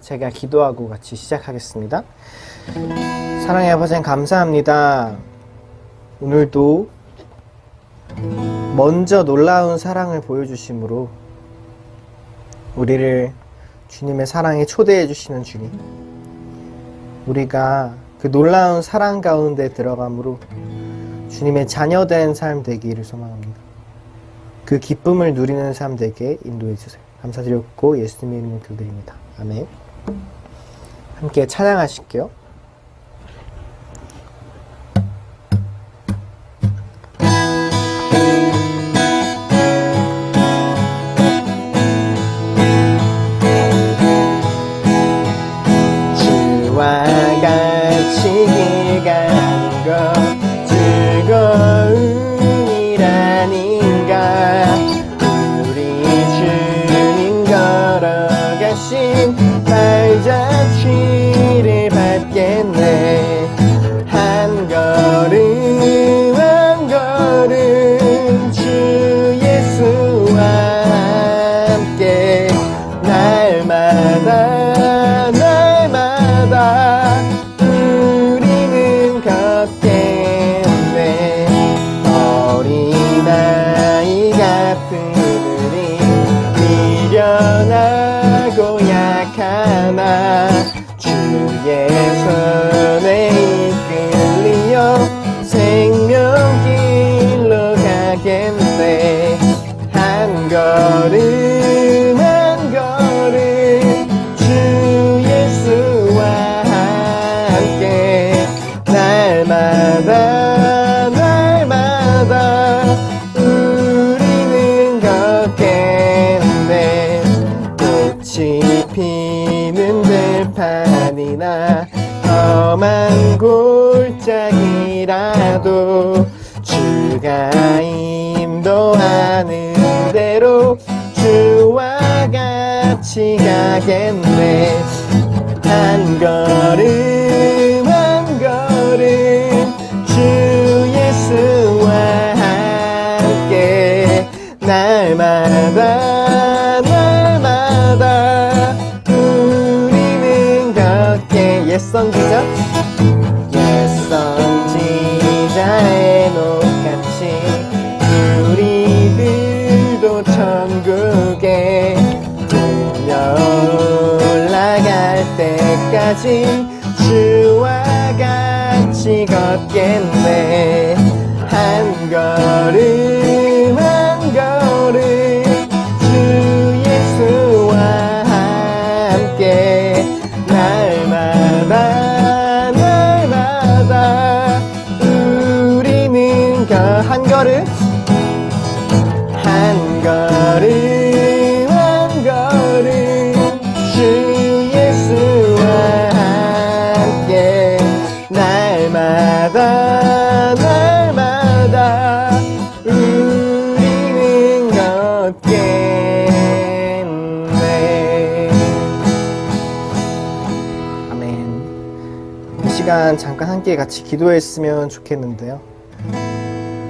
제가 기도하고 같이 시작하겠습니다. 사랑의 아버지 감사합니다. 오늘도 먼저 놀라운 사랑을 보여주심으로 우리를 주님의 사랑에 초대해 주시는 주님, 우리가 그 놀라운 사랑 가운데 들어감으로 주님의 자녀된 삶 되기를 소망합니다. 그 기쁨을 누리는 삶 되게 인도해 주세요. 감사드렸고 예수님의 이름으로 기도드립니다. 아멘. 함께 찬양하실게요. 주와 같이 길 가는 것 즐거움이라닌가. 우리 주님 걸어가신 발자취를 밟겠네. 한 걸음 한 걸음 주 예수와 함께 날마다 날마다 우리는 걷겠네. 어린아이 같은 우리 미련하고 약하나 주의 손에 이끌리어 생명길로 가겠네. 한 걸음 한 걸음 주 예수와 함께 날마다 날마다 우리는 걷겠네. 꽃이 피는 들판이나 험한 골짜기라도 주가 인도하는 대로 주와 같이 가겠네. 한 걸음 한 걸음 주 예수와 함께 날마다 날마다 우리는 걷게. 옛선지자 옛선지자의 녹같이 우리들도 천국에 들려 올라갈 때까지 주와 같이 걷겠네. 한 걸음 한 걸음 주 예수와 함께 날마다 날마다 우리는 한 걸음 한 걸음 한 걸음 주 예수와 함께 날마다 날마다 우리는 걷겠네. 아멘. 이 시간 잠깐 함께 같이 기도했으면 좋겠는데요.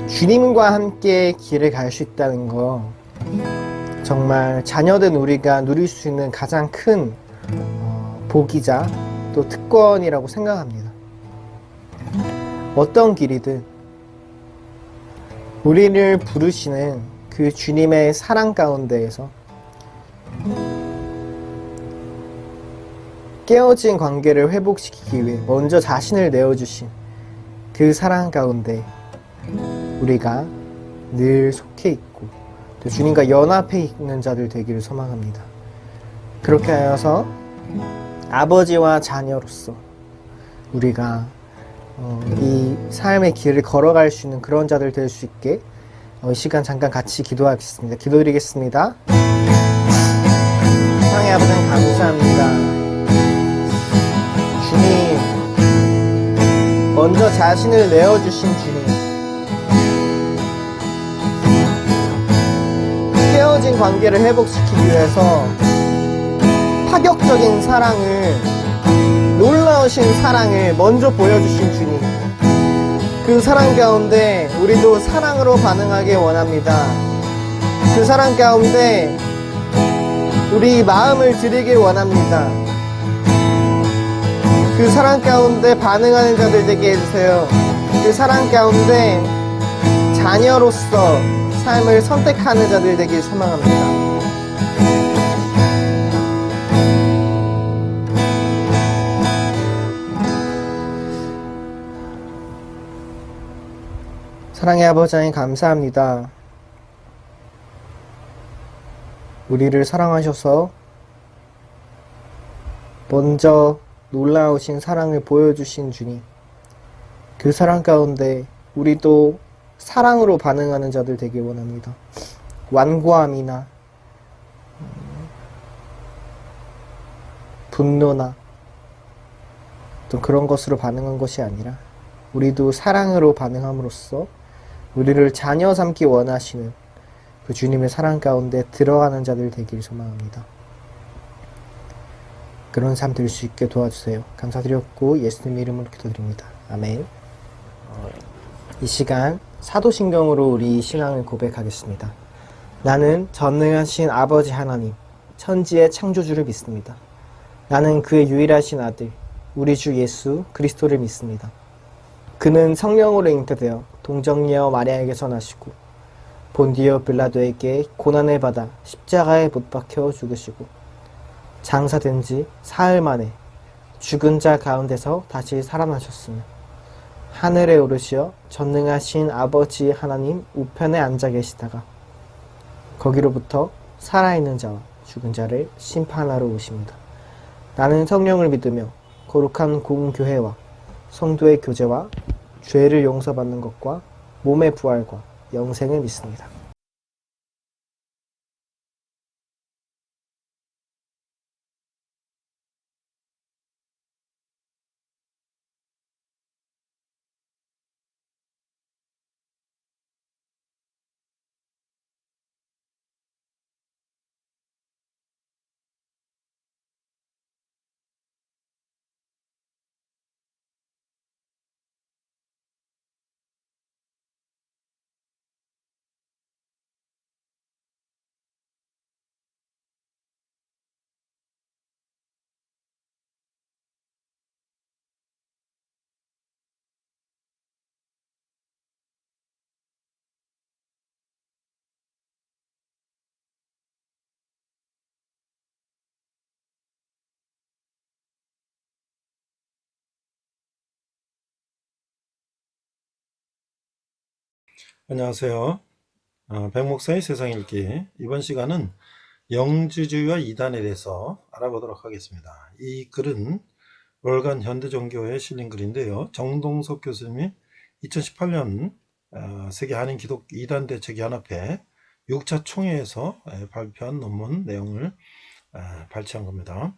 주님과 함께 길을 갈 수 있다는 거, 정말 자녀된 우리가 누릴 수 있는 가장 큰 복이자 또 특권이라고 생각합니다. 어떤 길이든 우리를 부르시는 그 주님의 사랑 가운데에서 깨어진 관계를 회복시키기 위해 먼저 자신을 내어주신 그 사랑 가운데 우리가 늘 속해 있고 또 주님과 연합해 있는 자들 되기를 소망합니다. 그렇게 하여서 아버지와 자녀로서 우리가 이 삶의 길을 걸어갈 수 있는 그런 자들 될 수 있게 이 시간 잠깐 같이 기도하겠습니다. 기도드리겠습니다. 사랑의 아버지 감사합니다. 주님, 먼저 자신을 내어주신 주님, 깨어진 관계를 회복시키기 위해서 파격적인 사랑을, 놀라우신 사랑을 먼저 보여주신 주님, 그 사랑 가운데 우리도 사랑으로 반응하길 원합니다. 그 사랑 가운데 우리 마음을 드리길 원합니다. 그 사랑 가운데 반응하는 자들 되게 해주세요. 그 사랑 가운데 자녀로서 삶을 선택하는 자들 되길 소망합니다. 사랑의 아버지 하나님 감사합니다. 우리를 사랑하셔서 먼저 놀라우신 사랑을 보여주신 주님, 그 사랑 가운데 우리도 사랑으로 반응하는 자들 되길 원합니다. 완고함이나 분노나 또 그런 것으로 반응한 것이 아니라 우리도 사랑으로 반응함으로써 우리를 자녀 삼기 원하시는 그 주님의 사랑 가운데 들어가는 자들 되길 소망합니다. 그런 삶 될 수 있게 도와주세요. 감사드렸고 예수님 이름으로 기도드립니다. 아멘. 이 시간 사도신경으로 우리 신앙을 고백하겠습니다. 나는 전능하신 아버지 하나님, 천지의 창조주를 믿습니다. 나는 그의 유일하신 아들, 우리 주 예수 그리스도를 믿습니다. 그는 성령으로 잉태되어 동정녀 마리아에게서 나시고 본디오 빌라도에게 고난을 받아 십자가에 못 박혀 죽으시고 장사된 지 사흘 만에 죽은 자 가운데서 다시 살아나셨으며 하늘에 오르시어 전능하신 아버지 하나님 우편에 앉아 계시다가 거기로부터 살아있는 자와 죽은 자를 심판하러 오십니다. 나는 성령을 믿으며 거룩한 공교회와 성도의 교제와 죄를 용서받는 것과 몸의 부활과 영생을 믿습니다. 안녕하세요. 백목사의 세상 읽기. 이번 시간은 영지주의와 이단에 대해서 알아보도록 하겠습니다. 이 글은 월간 현대종교에 실린 글인데요. 정동석 교수님이 2018년 세계 한인 기독 이단 대책 연합회 6차 총회에서 발표한 논문 내용을 발췌한 겁니다.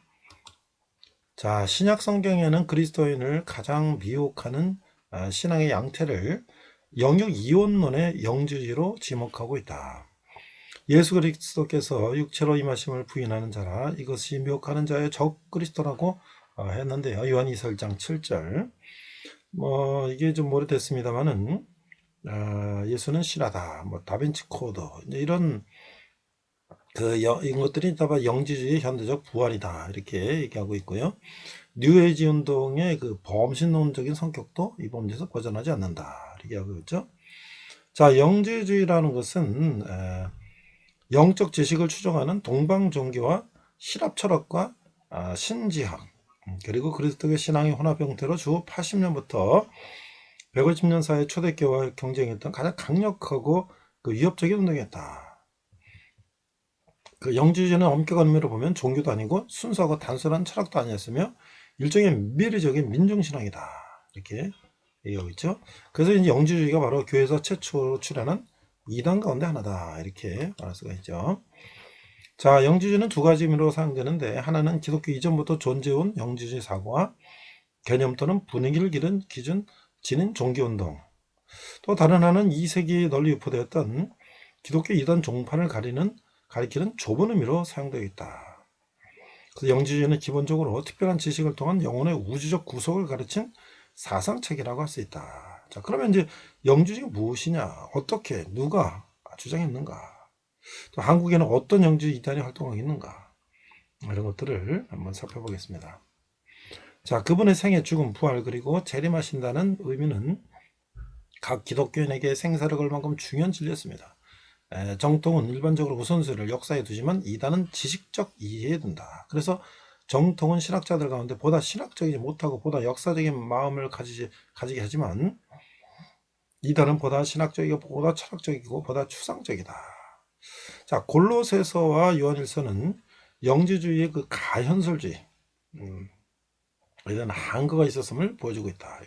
자, 신약 성경에는 그리스도인을 가장 미혹하는 신앙의 양태를 영육 이원론의 영지주의로 지목하고 있다. 예수 그리스도께서 육체로 임하심을 부인하는 자라 이것이 미혹하는 자의 적 그리스도라고 했는데요. 요한 2장 7절. 이게 좀 오래됐습니다만은 예수는 실하다, 다빈치 코드, 이런 이것들이 다 영지주의의 현대적 부활이다 이렇게 얘기하고 있고요. 뉴에이지 운동의 그 범신론적인 성격도 이 범죄에서 벗어나지 않는다 이렇게 하고 있죠. 자, 영지주의라는 것은 영적 지식을 추정하는 동방 종교와 실합 철학과 신지학 그리고 그리스도의 신앙의 혼합 형태로 주 80년부터 150년 사이 초대교회와 경쟁했던 가장 강력하고 그 위협적인 운동이었다. 그 영지주의는 엄격한 의미로 보면 종교도 아니고 순수하고 단순한 철학도 아니었으며 일종의 미래적인 민중신앙이다 이렇게 얘기하고 있죠. 그래서 이제 영지주의가 바로 교회에서 최초로 출현한 이단 가운데 하나다 이렇게 말할 수가 있죠. 자, 영지주의는 두 가지 의미로 사용되는데 하나는 기독교 이전부터 존재해온 영지주의 사고와 개념 또는 분위기를 지닌 종교운동, 또 다른 하나는 2세기에 널리 유포되었던 기독교 이단 종파를 가리키는 좁은 의미로 사용되어 있다. 그래서 영지주의는 기본적으로 특별한 지식을 통한 영혼의 우주적 구속을 가르친 사상책이라고 할 수 있다. 자, 그러면 이제 영지주의가 무엇이냐, 어떻게, 누가 주장했는가, 또 한국에는 어떤 영지주의 이단이 활동하고 있는가, 이런 것들을 한번 살펴보겠습니다. 자, 그분의 생애, 죽음, 부활, 그리고 재림하신다는 의미는 각 기독교인에게 생사를 걸 만큼 중요한 진리였습니다. 정통은 일반적으로 우선순위를 역사에 두지만 이단은 지식적 이해에 둔다. 그래서 정통은 신학자들 가운데 보다 신학적이지 못하고 보다 역사적인 마음을 가지게 하지만 이단은 보다 신학적이고 보다 철학적이고 보다 추상적이다. 자, 골로새서와 요한일서는 영지주의의 그 가현설주의, 이런 한계가 있었음을 보여주고 있다.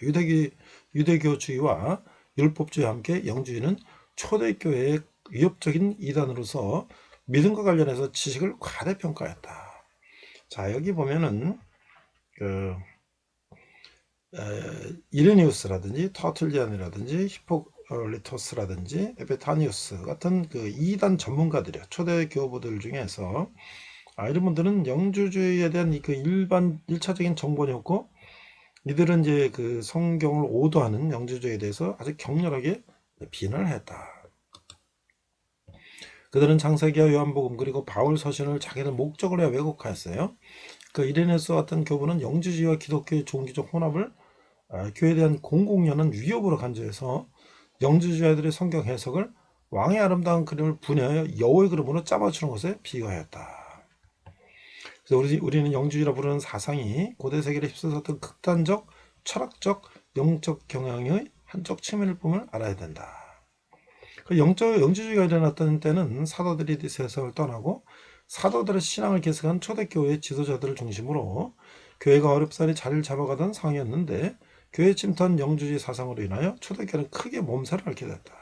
유대교주의와 율법주의와 함께 영주의는 초대교회의 위협적인 이단으로서 믿음과 관련해서 지식을 과대평가했다. 자, 여기 보면은 그 이레니우스라든지 터툴리안이라든지 히포리토스라든지 에페타니우스 같은 그 이단 전문가들이요, 초대 교부들 중에서 이런 분들은 영주주의에 대한 그 일반 1차적인 정보는 없고, 이들은 이제 그 성경을 오도하는 영주주의에 대해서 아주 격렬하게 비난을 했다. 그들은 창세기와 요한복음 그리고 바울 서신을 자기들 목적으로 왜곡하였어요. 그 이레네스 같은 교부는 영주주의와 기독교의 종교적 혼합을 교회에 대한 공공연한 위협으로 간주해서 영주주의자들의 성경 해석을 왕의 아름다운 그림을 분해하여 여호와의 그림으로 짜맞추는 것에 비유하였다. 그래서 우리는 영주주의라 부르는 사상이 고대 세계를 휩쓸었던 극단적, 철학적, 영적 경향의 한쪽 측면일 뿐을 알아야 된다. 그 영주주의가 일어났던 때는 사도들이 세상을 떠나고 사도들의 신앙을 계승한 초대교회의 지도자들을 중심으로 교회가 어렵사리 자리를 잡아가던 상황이었는데, 교회에 침투한 영주주의 사상으로 인하여 초대교회는 크게 몸살을 앓게 됐다.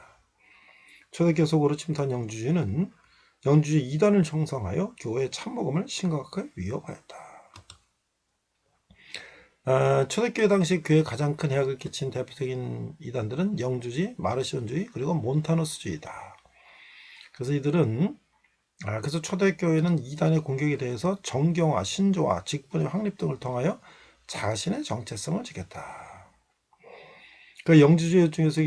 초대교회 속으로 침투한 영주주의는 영주주의 이단을 형성하여 교회의 참복음을 심각하게 위협하였다. 초대교회 당시 교회에 가장 큰 해악을 끼친 대표적인 이단들은 영주주의, 마르시온주의, 그리고 몬타누스주의다. 그래서 이들은 그래서 초대교회는 이단의 공격에 대해서 정경화, 신조화, 직분의 확립 등을 통하여 자신의 정체성을 지켰다. 그 영주주의 중에서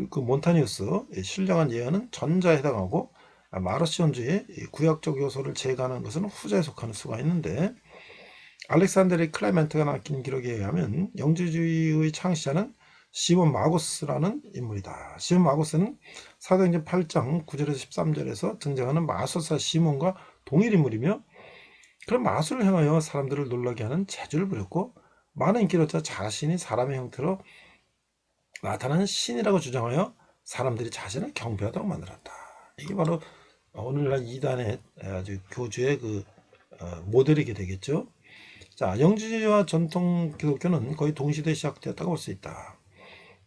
그 몬타니우스 신령한 예언은 전자에 해당하고, 마르시온주의 구약적 요소를 제거하는 것은 후자에 속하는 수가 있는데, 알렉산드리아 클레멘트가 남긴 기록에 의하면 영주주의의 창시자는 시몬 마구스라는 인물이다. 시몬 마구스는 사도행전 8장 9절에서 13절에서 등장하는 마술사 시몬과 동일 인물이며, 그런 마술을 행하여 사람들을 놀라게 하는 재주를 부렸고, 많은 인기를 얻자 자신이 사람의 형태로 나타나는 신이라고 주장하여 사람들이 자신을 경배하도록 만들었다. 이게 바로 오늘날 이단의 아주 교주의 그 모델이게 되겠죠. 자, 영주주의와 전통 기독교는 거의 동시대에 시작되었다고 볼 수 있다.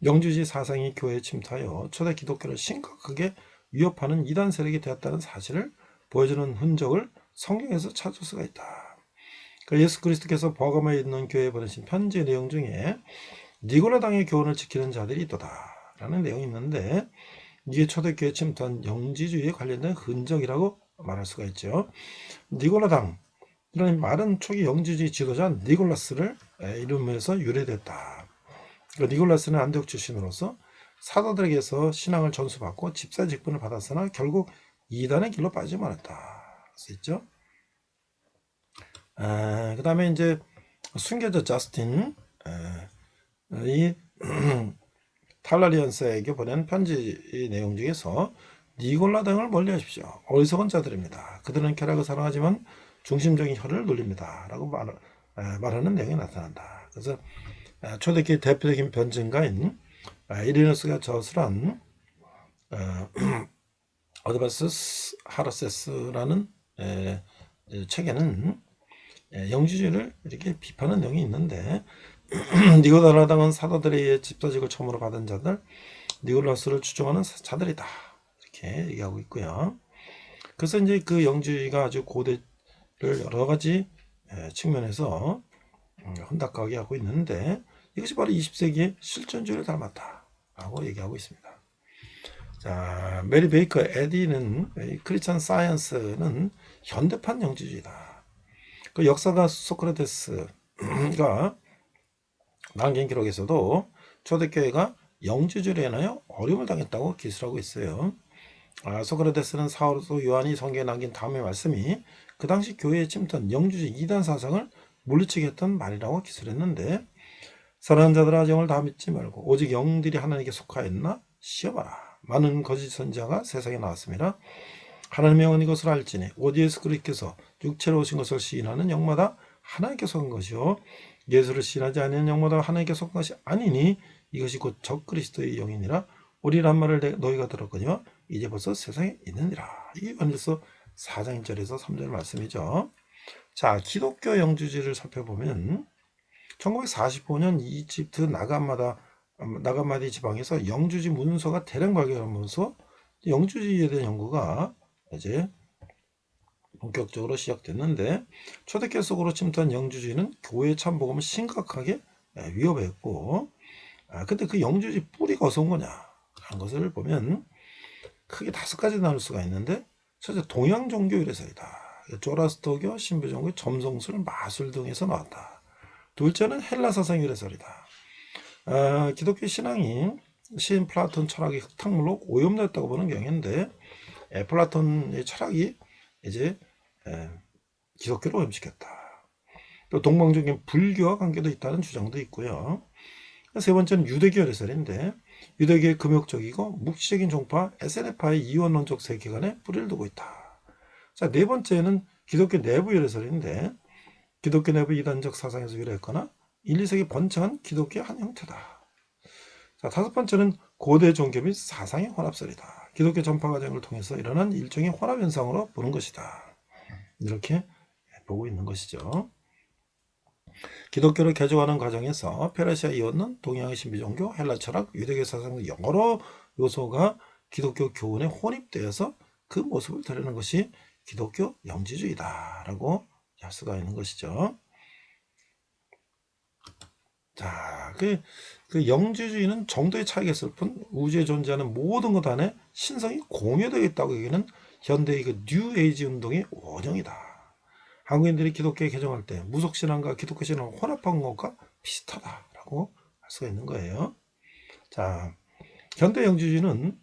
영주주의 사상이 교회에 침투하여 초대 기독교를 심각하게 위협하는 이단 세력이 되었다는 사실을 보여주는 흔적을 성경에서 찾을 수가 있다. 예수 그리스도께서 버가모에 있는 교회에 보내신 편지 내용 중에 니고라당의 교훈을 지키는 자들이 있도다 라는 내용이 있는데, 이게 초대교회에 침투한 영지주의에 관련된 흔적이라고 말할 수가 있죠. 니고라당, 이런 말은 초기 영지주의 지도자 니골라스를 이름에서 유래됐다. 니골라스는 안디옥 출신으로서 사도들에게서 신앙을 전수받고 집사 직분을 받았으나 결국 이단의 길로 빠지지 말았다. 수 있죠. 그 다음에 이제 순교자 저스틴, 이 탈라리안스에게 보낸 편지 내용 중에서 니골라 등을 멀리하십시오. 어리석은 자들입니다. 그들은 쾌락을 사랑하지만 중심적인 혀를 놀립니다. 라고 말하는 내용이 나타난다. 그래서 초대교회 대표적인 변증가인 이리누스가 저술한 어드바스 하라세스라는 책에는 영주주의를 이렇게 비판하는 내용이 있는데, 니고라당은 사도들에 의해 집사직을 처음으로 받은 자들, 니골라스를 추종하는 자들이다. 이렇게 얘기하고 있고요. 그래서 이제 그 영주주의가 아주 고대를 여러 가지 측면에서 혼탁하게 하고 있는데, 이것이 바로 20세기의 실존주의를 닮았다라고 얘기하고 있습니다. 자, 메리 베이커 에디는 크리스천 사이언스는 현대판 영주주의다. 그 역사가 소크라테스가 남긴 기록에서도 초대교회가 영주주의로 인하여 어려움을 당했다고 기술하고 있어요. 소크라테스는 사도 요한이 성경에 남긴 다음의 말씀이 그 당시 교회에 침투한 영주주의 이단 사상을 물리치게 했던 말이라고 기술했는데, 사랑하는 자들아 영을 다 믿지 말고 오직 영들이 하나님께 속하였나 시험하라. 많은 거짓 선지자가 세상에 나왔습니다. 하나님의 영은 이것을 알지니 오직 예수 그리스도께서 육체로 오신 것을 시인하는 영마다 하나님께 속한 것이요 예수를 시인하지 않는 영마다 하나님께 속한 것이 아니니 이것이 곧 적그리스도의 영이니라. 오리란 말을 너희가 들었거니와 이제 벌써 세상에 있느니라. 이게 요한일서 4장 1절에서 3절 말씀이죠. 자, 기독교 영주주의를 살펴보면 1945년 이집트 나가마디 지방에서 영주지 문서가 대량 발견하면서 영주주의에 대한 연구가 이제 본격적으로 시작됐는데, 초대교회 속으로 침투한 영주주의는 교회 참복음을 심각하게 위협했고, 근데 그 영주주의 뿌리가 어디서 온 거냐 하는 것을 보면 크게 5가지 나눌 수가 있는데, 첫째 동양 종교 유래설이다. 조라스터교, 신부종교, 점성술, 마술 등에서 나왔다. 둘째는 헬라 사상 유래설이다. 기독교 신앙이 시인 플라톤 철학의 흙탕물로 오염되었다고 보는 경향인데, 플라톤의 철학이 이제 기독교를 오염시켰다. 또 동방적인 불교와 관계도 있다는 주장도 있고요. 세 번째는 유대교 유래설인데, 유대교의 금욕적이고 묵시적인 종파 SNF파의 이원론적 세계관에 뿌리를 두고 있다. 자, 네 번째는 기독교 내부 유래설인데, 기독교 내부 이단적 사상에서 유래했거나 1, 2세기 번창한 기독교의 한 형태다. 자, 5번째는 고대 종교 및 사상의 혼합설이다. 기독교 전파 과정을 통해서 일어난 일종의 혼합 현상으로 보는 것이다. 이렇게 보고 있는 것이죠. 기독교를 개종하는 과정에서 페르시아 이원론, 동양의 신비종교, 헬라 철학, 유대교 사상 등 여러 요소가 기독교 교훈에 혼입되어서 그 모습을 드러내는 것이 기독교 영지주의다라고 할 수가 있는 것이죠. 자, 그 영지주의는 정도의 차이가 있을 뿐 우주에 존재하는 모든 것 안에 신성이 공유되어 있다고 얘기하는 현대의 그 뉴에이지 운동의 원형이다. 한국인들이 기독교에 개종할 때 무속신앙과 기독교 신앙을 혼합한 것과 비슷하다라고 할 수가 있는 거예요. 자, 현대 영지주의는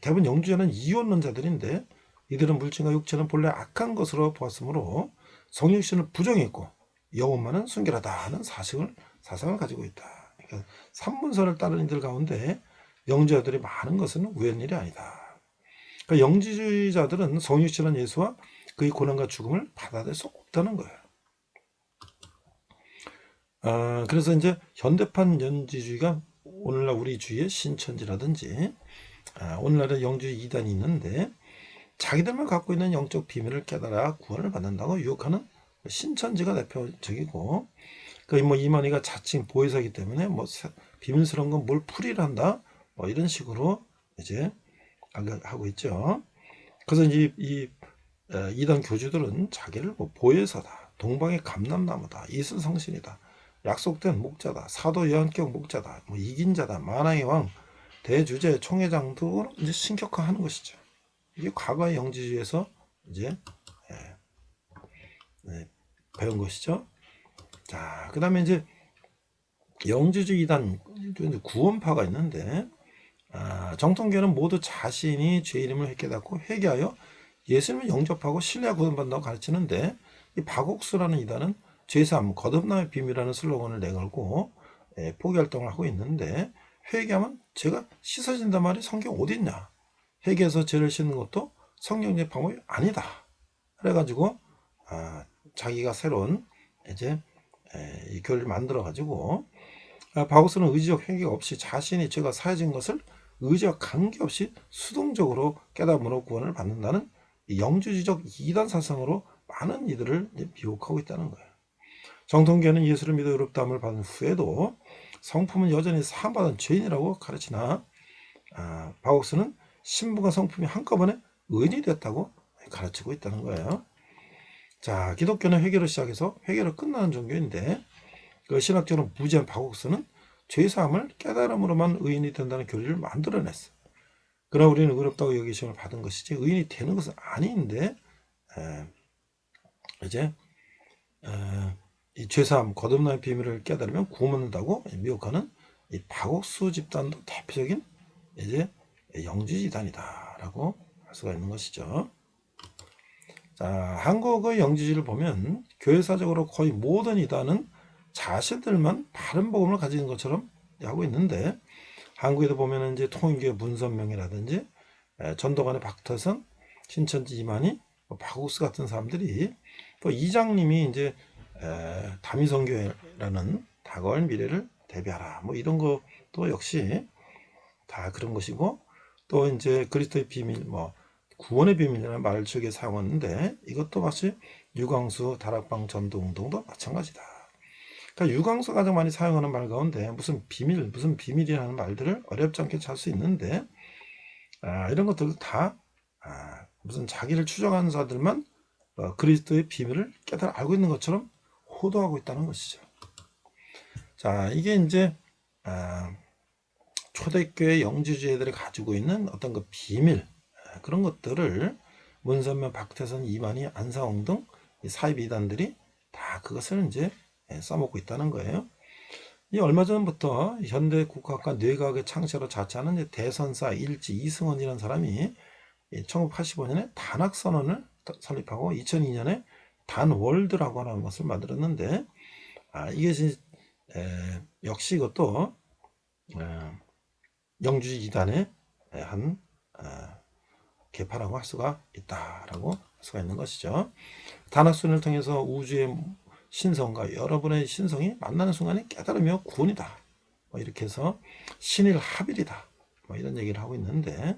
대부분 영주자는 이원론자들인데, 이들은 물질과 육체는 본래 악한 것으로 보았으므로 성육신을 부정했고 영혼만은 순결하다 하는 사상을 가지고 있다. 그러니까 삼문서를 따르는 이들 가운데 영주자들이 많은 것은 우연일이 아니다. 그러니까 영지주의자들은 성육신한 예수와 그의 고난과 죽음을 받아들일 수 없다는 거예요. 그래서 이제 현대판 영지주의가 오늘날 우리 주위에 신천지라든지 오늘날의 영주의 이단이 있는데, 자기들만 갖고 있는 영적 비밀을 깨달아 구원을 받는다고 유혹하는 신천지가 대표적이고, 뭐 이만희가 자칭 보혜사이기 때문에 뭐 비밀스러운 건 뭘 풀이를 한다, 뭐 이런 식으로 이제 하고 있죠. 그래서 이 이단 교주들은 자기를 뭐 보혜사다, 동방의 감람나무다, 이슬성신이다, 약속된 목자다, 사도 예언격 목자다, 뭐 이긴 자다, 만왕의 왕, 대주제, 총회장 등으로 이제 신격화하는 것이죠. 이게 과거의 영지주의에서 이제 배운 것이죠. 자, 그 다음에 이제 영지주의 이단 구원파가 있는데, 정통교는 모두 자신이 죄 이름을 깨닫고 회개하여 예수님을 영접하고 신뢰하고 구원받는다고 가르치는데, 이 박옥수라는 이단은 죄사함, 거듭남의 비밀이라는 슬로건을 내걸고 포기활동을 하고 있는데, 회개하면 죄가 씻어진단 말이 성경 어디 있냐? 회개해서 죄를 씻는 것도 성경의 방법이 아니다. 그래가지고 자기가 새로운 이제 이 교리를 만들어 가지고, 바울스는 의지적 회개가 없이 자신이 죄가 사해진 것을 의지와 관계없이 수동적으로 깨달음으로 구원을 받는다는 영주주의적 이단 사상으로 많은 이들을 미혹하고 있다는 거예요. 정통교회는 예수를 믿어 의롭다함을 받은 후에도 성품은 여전히 사함받은 죄인이라고 가르치나, 바울스는 신부가 성품이 한꺼번에 의인이 됐다고 가르치고 있다는 거예요. 자, 기독교는 회개로 시작해서 회개로 끝나는 종교인데, 그 신학적으로 무지한 바국스는 죄사함을 깨달음으로만 의인이 된다는 교리를 만들어냈어. 그러나 우리는 의롭다고 여기심을 받은 것이지 의인이 되는 것은 아닌데, 이제 이 죄사함, 거듭남의 비밀을 깨달으면 구원받는다고 미혹하는 이 바국수 집단도 대표적인 이제 영주지단이다라고 할 수가 있는 것이죠. 자, 한국의 영지주의를 보면 교회사적으로 거의 모든 이단은 자신들만 바른 복음을 가진 것처럼 하고 있는데, 한국에도 보면 이제 통일교회 문선명이라든지 전도관의 박태선, 신천지 이만희, 박옥수 같은 사람들이, 또 이장님이 이제 다미성교회라는 다가올 미래를 대비하라, 뭐 이런 것도 역시 다 그런 것이고, 또 이제 그리스도의 비밀, 뭐 구원의 비밀이라는 말을 즐겨 사용하는데, 이것도 마치 유광수 다락방 전도운동도 마찬가지다. 그러니까 유광수가 가장 많이 사용하는 말 가운데 무슨 비밀이라는 말들을 어렵지 않게 찾을 수 있는데, 이런 것들도 다 무슨 자기를 추정하는 자들만 그리스도의 비밀을 깨달아 알고 있는 것처럼 호도하고 있다는 것이죠. 자, 이게 이제 초대교회 영지주의들이 가지고 있는 어떤 그 비밀, 그런 것들을 문선명, 박태선, 이만희, 안상홍 등 사입 이단들이 다 그것을 이제 써먹고 있다는 거예요. 이 얼마 전부터 현대 국학과 뇌과학의 창시자로 자처하는 이제 대선사 일지 이승원이라는 사람이 1985년에 단학선언을 설립하고 2002년에 단월드라고 하는 것을 만들었는데, 이것이 역시 이것도 영주주의 이단의 한 개파라고 할 수가 있다라고 할 수가 있는 것이죠. 단학선언을 통해서 우주의 신성과 여러분의 신성이 만나는 순간에 깨달으며 구원이다, 뭐 이렇게 해서 신일합일이다, 뭐 이런 얘기를 하고 있는데,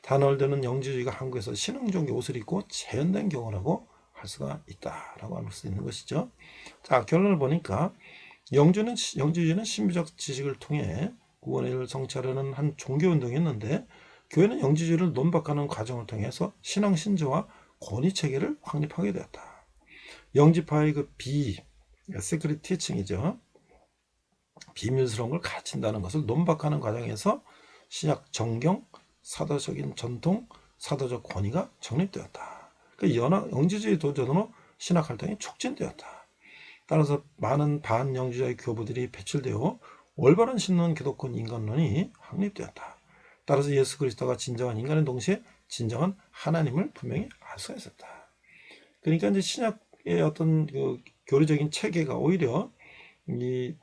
단월드는 영지주의가 한국에서 신흥종교 옷을 입고 재현된 경우라고 할 수가 있다라고 할 수 있는 것이죠. 자, 결론을 보니까 영지주의는 신비적 지식을 통해 구원을 성취하려는 한 종교운동이었는데, 교회는 영지주의를 논박하는 과정을 통해서 신앙 신조와 권위 체계를 확립하게 되었다. 영지파의 그 시크릿 티칭이죠. 비밀스러운 걸 가르친다는 것을 논박하는 과정에서 신약 정경, 사도적인 전통, 사도적 권위가 정립되었다. 그 영지주의 도전으로 신학 활동이 촉진되었다. 따라서 많은 반영지주의 교부들이 배출되어 올바른 신론 기독권 인간론이 확립되었다. 따라서 예수 그리스도가 진정한 인간인 동시에 진정한 하나님을 분명히 알 수가 있었다. 그러니까 이제 신약의 어떤 그 교리적인 체계가 오히려 이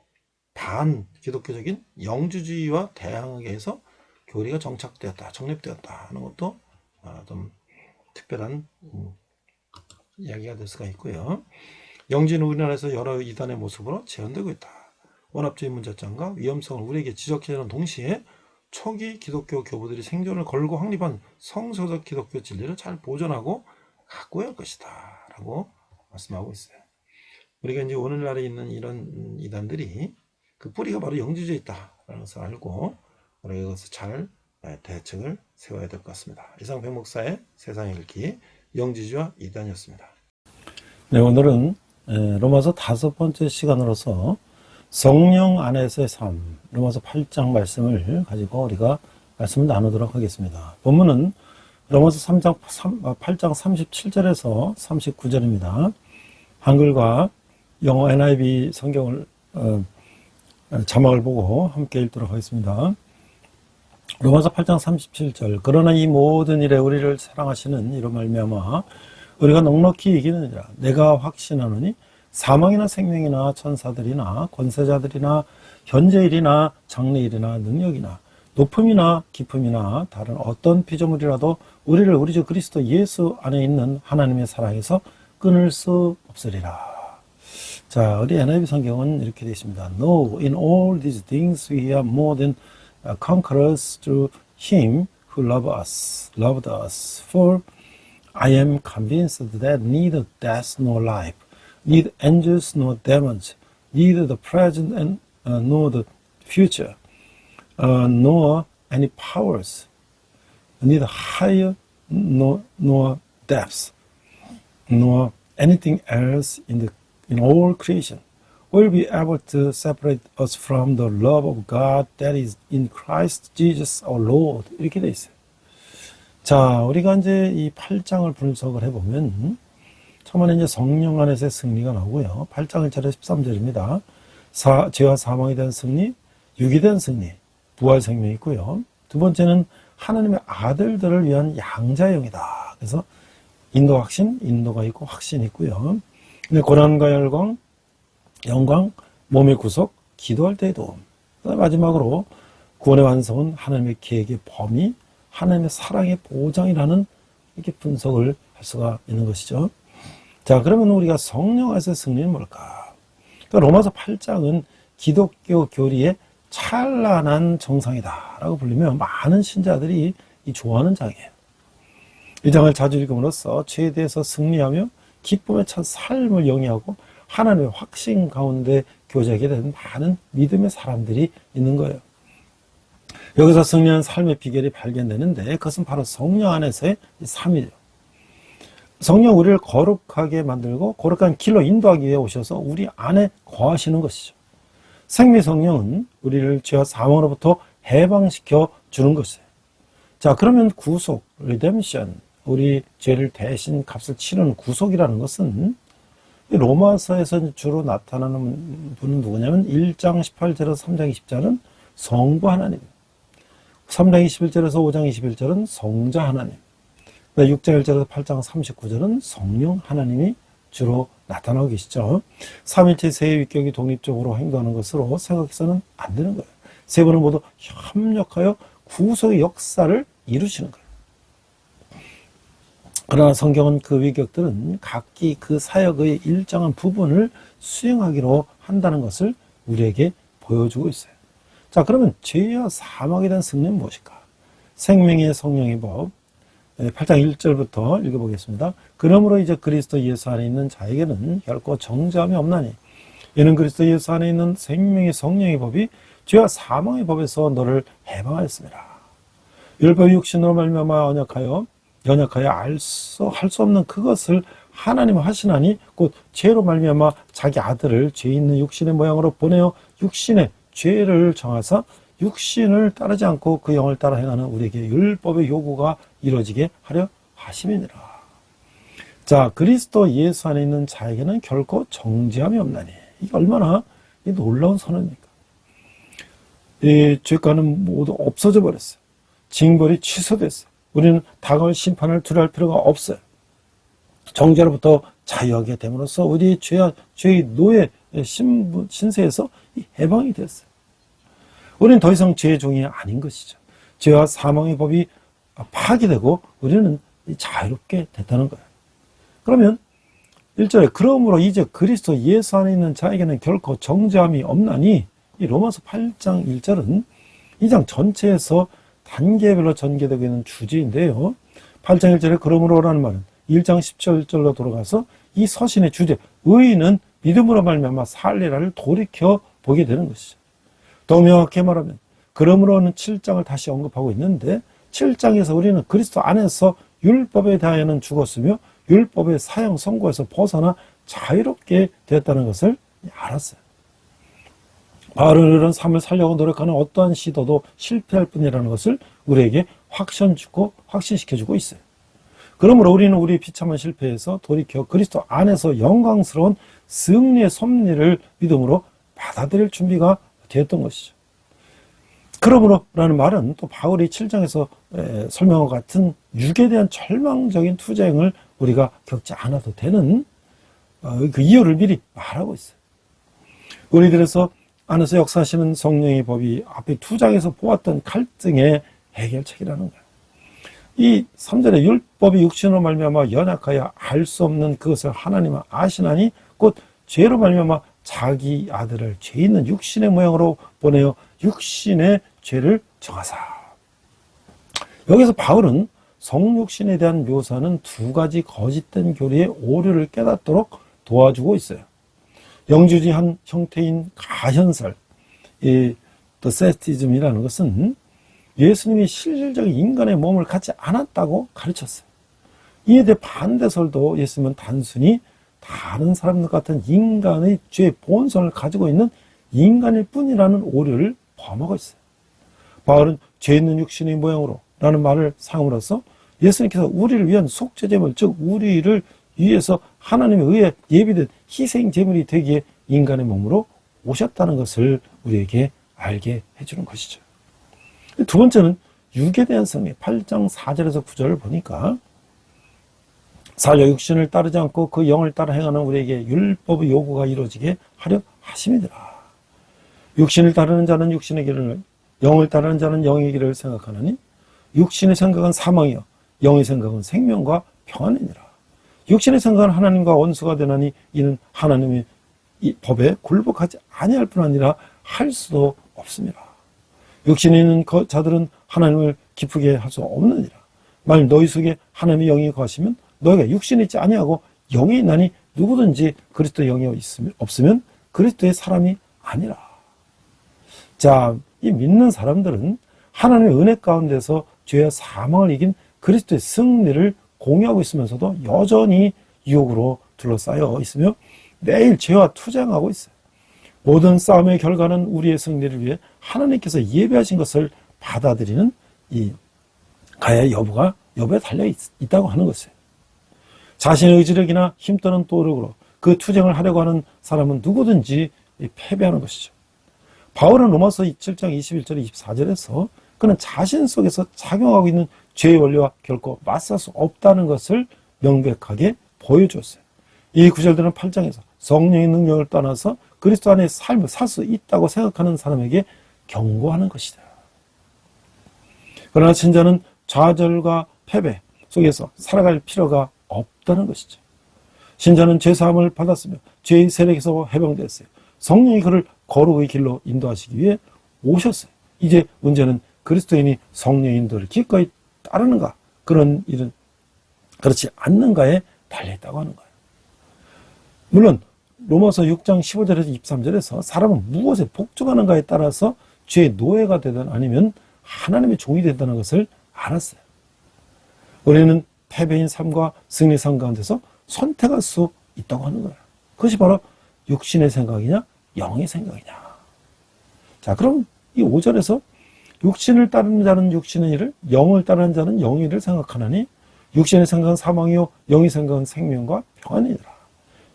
반기독교적인 영주주의와 대항하게 해서 교리가 정착되었다, 정립되었다 하는 것도 좀 특별한 이야기가 될 수가 있고요. 영지는 우리나라에서 여러 이단의 모습으로 재현되고 있다. 원합주의 문제점과 위험성을 우리에게 지적해주는 동시에 초기 기독교 교부들이 생존을 걸고 확립한 성서적 기독교 진리를 잘 보존하고 갖고 할 것이다 라고 말씀하고 있어요. 우리가 이제 오늘날에 있는 이런 이단들이 그 뿌리가 바로 영지주의에 있다라는 것을 알고 우리가 이것을 잘 대책을 세워야 될 것 같습니다. 이상 백 목사의 세상 읽기 영지주의와 이단이었습니다. 네, 오늘은 로마서 5번째 시간으로서 성령 안에서의 삶, 로마서 8장 말씀을 가지고 우리가 말씀을 나누도록 하겠습니다. 본문은 로마서 8장 37절에서 39절입니다. 한글과 영어 NIV 성경을 자막을 보고 함께 읽도록 하겠습니다. 로마서 8장 37절. 그러나 이 모든 일에 우리를 사랑하시는 이로 말미암아 우리가 넉넉히 이기느니라. 내가 확신하노니 사망이나 생명이나 천사들이나 권세자들이나 현재일이나 장래일이나 능력이나 높음이나 깊음이나 다른 어떤 피조물이라도 우리를 우리 주 그리스도 예수 안에 있는 하나님의 사랑에서 끊을 수 없으리라. 자, 우리 NIV 성경은 이렇게 되어 있습니다. No, in all these things we are more than conquerors through him who loved us. For I am convinced that neither death nor life, neither angels nor demons, neither the present and nor the future, nor any powers, neither higher nor depths, nor anything else in all creation will be able to separate us from the love of God that is in Christ Jesus our Lord. 이렇게 돼 있어요. 자, 우리가 이제 이 8장을 분석을 해보면 처음에 이제 성령 안에서의 승리가 나오고요. 8장 1절에 13절입니다. 죄와 사망에 대한 승리, 육에 대한 승리, 부활 생명이 있고요. 두 번째는 하나님의 아들들을 위한 양자의 영이다. 그래서 인도 확신, 인도가 있고 확신이 있고요. 근데 고난과 영광, 몸의 구속, 기도할 때의 도움. 마지막으로 구원의 완성은 하나님의 계획의 범위, 하나님의 사랑의 보장이라는 이렇게 분석을 할 수가 있는 것이죠. 자, 그러면 우리가 성령 안에서의 승리는 뭘까? 그러니까 로마서 8장은 기독교 교리의 찬란한 정상이다라고 불리며 많은 신자들이 좋아하는 장이에요. 이 장을 자주 읽음으로써 죄에 대해서 승리하며 기쁨의 첫 삶을 영위하고 하나님의 확신 가운데 교제하게 된 많은 믿음의 사람들이 있는 거예요. 여기서 승리한 삶의 비결이 발견되는데 그것은 바로 성령 안에서의 삶이죠. 성령 우리를 거룩하게 만들고 거룩한 길로 인도하기 위해 오셔서 우리 안에 거하시는 것이죠. 생명 성령은 우리를 죄와 사망으로부터 해방시켜 주는 것이에요. 자, 그러면 구속, 리뎀션, 우리 죄를 대신 값을 치르는 구속이라는 것은 로마서에서 주로 나타나는 분은 누구냐면 1장 18절에서 3장 20절은 성부 하나님, 3장 21절에서 5장 21절은 성자 하나님, 6장 1절에서 8장 39절은 성령 하나님이 주로 나타나고 계시죠. 삼일체 세 위격이 독립적으로 행동하는 것으로 생각해서는 안 되는 거예요. 세 분은 모두 협력하여 구속의 역사를 이루시는 거예요. 그러나 성경은 그 위격들은 각기 그 사역의 일정한 부분을 수행하기로 한다는 것을 우리에게 보여주고 있어요. 자, 그러면 죄와 사망에 대한 승리는 무엇일까? 생명의 성령의 법 8장 1절부터 읽어보겠습니다. 그러므로 이제 그리스도 예수 안에 있는 자에게는 결코 정죄함이 없나니 이는 그리스도 예수 안에 있는 생명의 성령의 법이 죄와 사망의 법에서 너를 해방하였습니다. 율법의 육신으로 말미암아 연약하여 할 수 없는 그것을 하나님 하시나니 곧 죄로 말미암아 자기 아들을 죄 있는 육신의 모양으로 보내어 육신의 죄를 정하사 육신을 따르지 않고 그 영을 따라 행하는 우리에게 율법의 요구가 이루어지게 하려 하심이니라. 자, 그리스도 예수 안에 있는 자에게는 결코 정죄함이 없나니. 이게 얼마나 놀라운 선언입니까? 이 죄가는 모두 없어져 버렸어요. 징벌이 취소됐어요. 우리는 다가올 심판을 두려워할 필요가 없어요. 정죄로부터 자유하게 됨으로써 우리의 죄의 노예 신세에서 해방이 됐어요. 우리는 더 이상 죄의 종이 아닌 것이죠. 죄와 사망의 법이 파기되고 우리는 자유롭게 됐다는 거예요. 그러면 1절에 그러므로 이제 그리스도 예수 안에 있는 자에게는 결코 정죄함이 없나니 이 로마서 8장 1절은 이 장 전체에서 단계별로 전개되고 있는 주제인데요. 8장 1절에 그러므로라는 말은 1장 17절로 돌아가서 이 서신의 주제 의인은 믿음으로 말미암아 살리라를 돌이켜 보게 되는 것이죠. 더 명확히 말하면 그러므로는 7장을 다시 언급하고 있는데 7장에서 우리는 그리스도 안에서 율법에 대하여는 죽었으며 율법의 사형 선고에서 벗어나 자유롭게 되었다는 것을 알았어요. 바울은 이런 삶을 살려고 노력하는 어떠한 시도도 실패할 뿐이라는 것을 우리에게 확신시켜주고 있어요. 그러므로 우리는 우리의 비참한 실패에서 돌이켜 그리스도 안에서 영광스러운 승리의 섭리를 믿음으로 받아들일 준비가 되었던 것이죠. 그러므로라는 말은 또 바울이 7장에서 설명한 것 같은 육에 대한 절망적인 투쟁을 우리가 겪지 않아도 되는 그 이유를 미리 말하고 있어요. 우리들에서 안에서 역사하시는 성령의 법이 앞에 2장에서 보았던 갈등의 해결책이라는 거예요. 이 3절에 율법이 육신으로 말미암아 연약하여 알 수 없는 그것을 하나님은 아시나니 곧 죄로 말미암아 자기 아들을 죄 있는 육신의 모양으로 보내어 육신의 죄를 정하사. 여기서 바울은 성육신에 대한 묘사는 2가지 거짓된 교리의 오류를 깨닫도록 도와주고 있어요. 영주주의 한 형태인 가현설, 또 세티즘이라는 것은 예수님이 실질적인 인간의 몸을 갖지 않았다고 가르쳤어요. 이에 대해 반대설도 예수님은 단순히 다른 사람들 같은 인간의 죄의 본성을 가지고 있는 인간일 뿐이라는 오류를 범하고 있어요. 바울은 죄 있는 육신의 모양으로 라는 말을 사용으로써 예수님께서 우리를 위한 속죄제물, 즉 우리를 위해서 하나님에 의해 예비된 희생제물이 되기에 인간의 몸으로 오셨다는 것을 우리에게 알게 해주는 것이죠. 2번째는 육에 대한 승리, 8장 4절에서 9절을 보니까 사자 육신을 따르지 않고 그 영을 따라 행하는 우리에게 율법의 요구가 이루어지게 하려 하심이더라. 육신을 따르는 자는 육신의 길을, 영을 따르는 자는 영의 길을 생각하느니 육신의 생각은 사망이요 영의 생각은 생명과 평안이니라. 육신의 생각은 하나님과 원수가 되나니 이는 하나님의 이 법에 굴복하지 아니할 뿐 아니라 할 수도 없습니다. 육신에 있는 자들은 하나님을 기쁘게 할 수 없느니라. 만일 너희 속에 하나님의 영이 거하시면 너희가 육신에 있지 아니하고 영이 있나니 누구든지 그리스도 영이 없으면 그리스도의 사람이 아니라. 자, 이 믿는 사람들은 하나님의 은혜 가운데서 죄와 사망을 이긴 그리스도의 승리를 공유하고 있으면서도 여전히 유혹으로 둘러싸여 있으며 매일 죄와 투쟁하고 있어요. 모든 싸움의 결과는 우리의 승리를 위해 하나님께서 예배하신 것을 받아들이는 이 가야의 여부에 달려 있다고 하는 것이에요. 자신의 의지력이나 힘떠는 도력으로 그 투쟁을 하려고 하는 사람은 누구든지 패배하는 것이죠. 바울은 로마서 7장 21절 24절에서 그는 자신 속에서 작용하고 있는 죄의 원리와 결코 맞설 수 없다는 것을 명백하게 보여주었어요. 이 구절들은 8장에서 성령의 능력을 떠나서 그리스도 안에 삶을 살 수 있다고 생각하는 사람에게 경고하는 것이다. 그러나 신자는 좌절과 패배 속에서 살아갈 필요가 없다는 것이죠. 신자는 죄사함을 받았으며 죄의 세력에서 해방됐어요. 성령이 그를 거룩의 길로 인도하시기 위해 오셨어요. 이제 문제는 그리스도인이 성령의 인도를 기꺼이 따르는가, 그런 일은 그렇지 않는가에 달려있다고 하는 거예요. 물론 로마서 6장 15절에서 23절에서 사람은 무엇에 복종하는가에 따라서 죄의 노예가 되든 아니면 하나님의 종이 된다는 것을 알았어요. 우리는 패배인 삶과 승리의 삶 가운데서 선택할 수 있다고 하는 거예요. 그것이 바로 육신의 생각이냐 영의 생각이냐. 자, 그럼 이 5절에서 육신을 따르는 자는 육신의 일을, 영을 따르는 자는 영의 일을 생각하나니 육신의 생각은 사망이요 영의 생각은 생명과 평안이니라.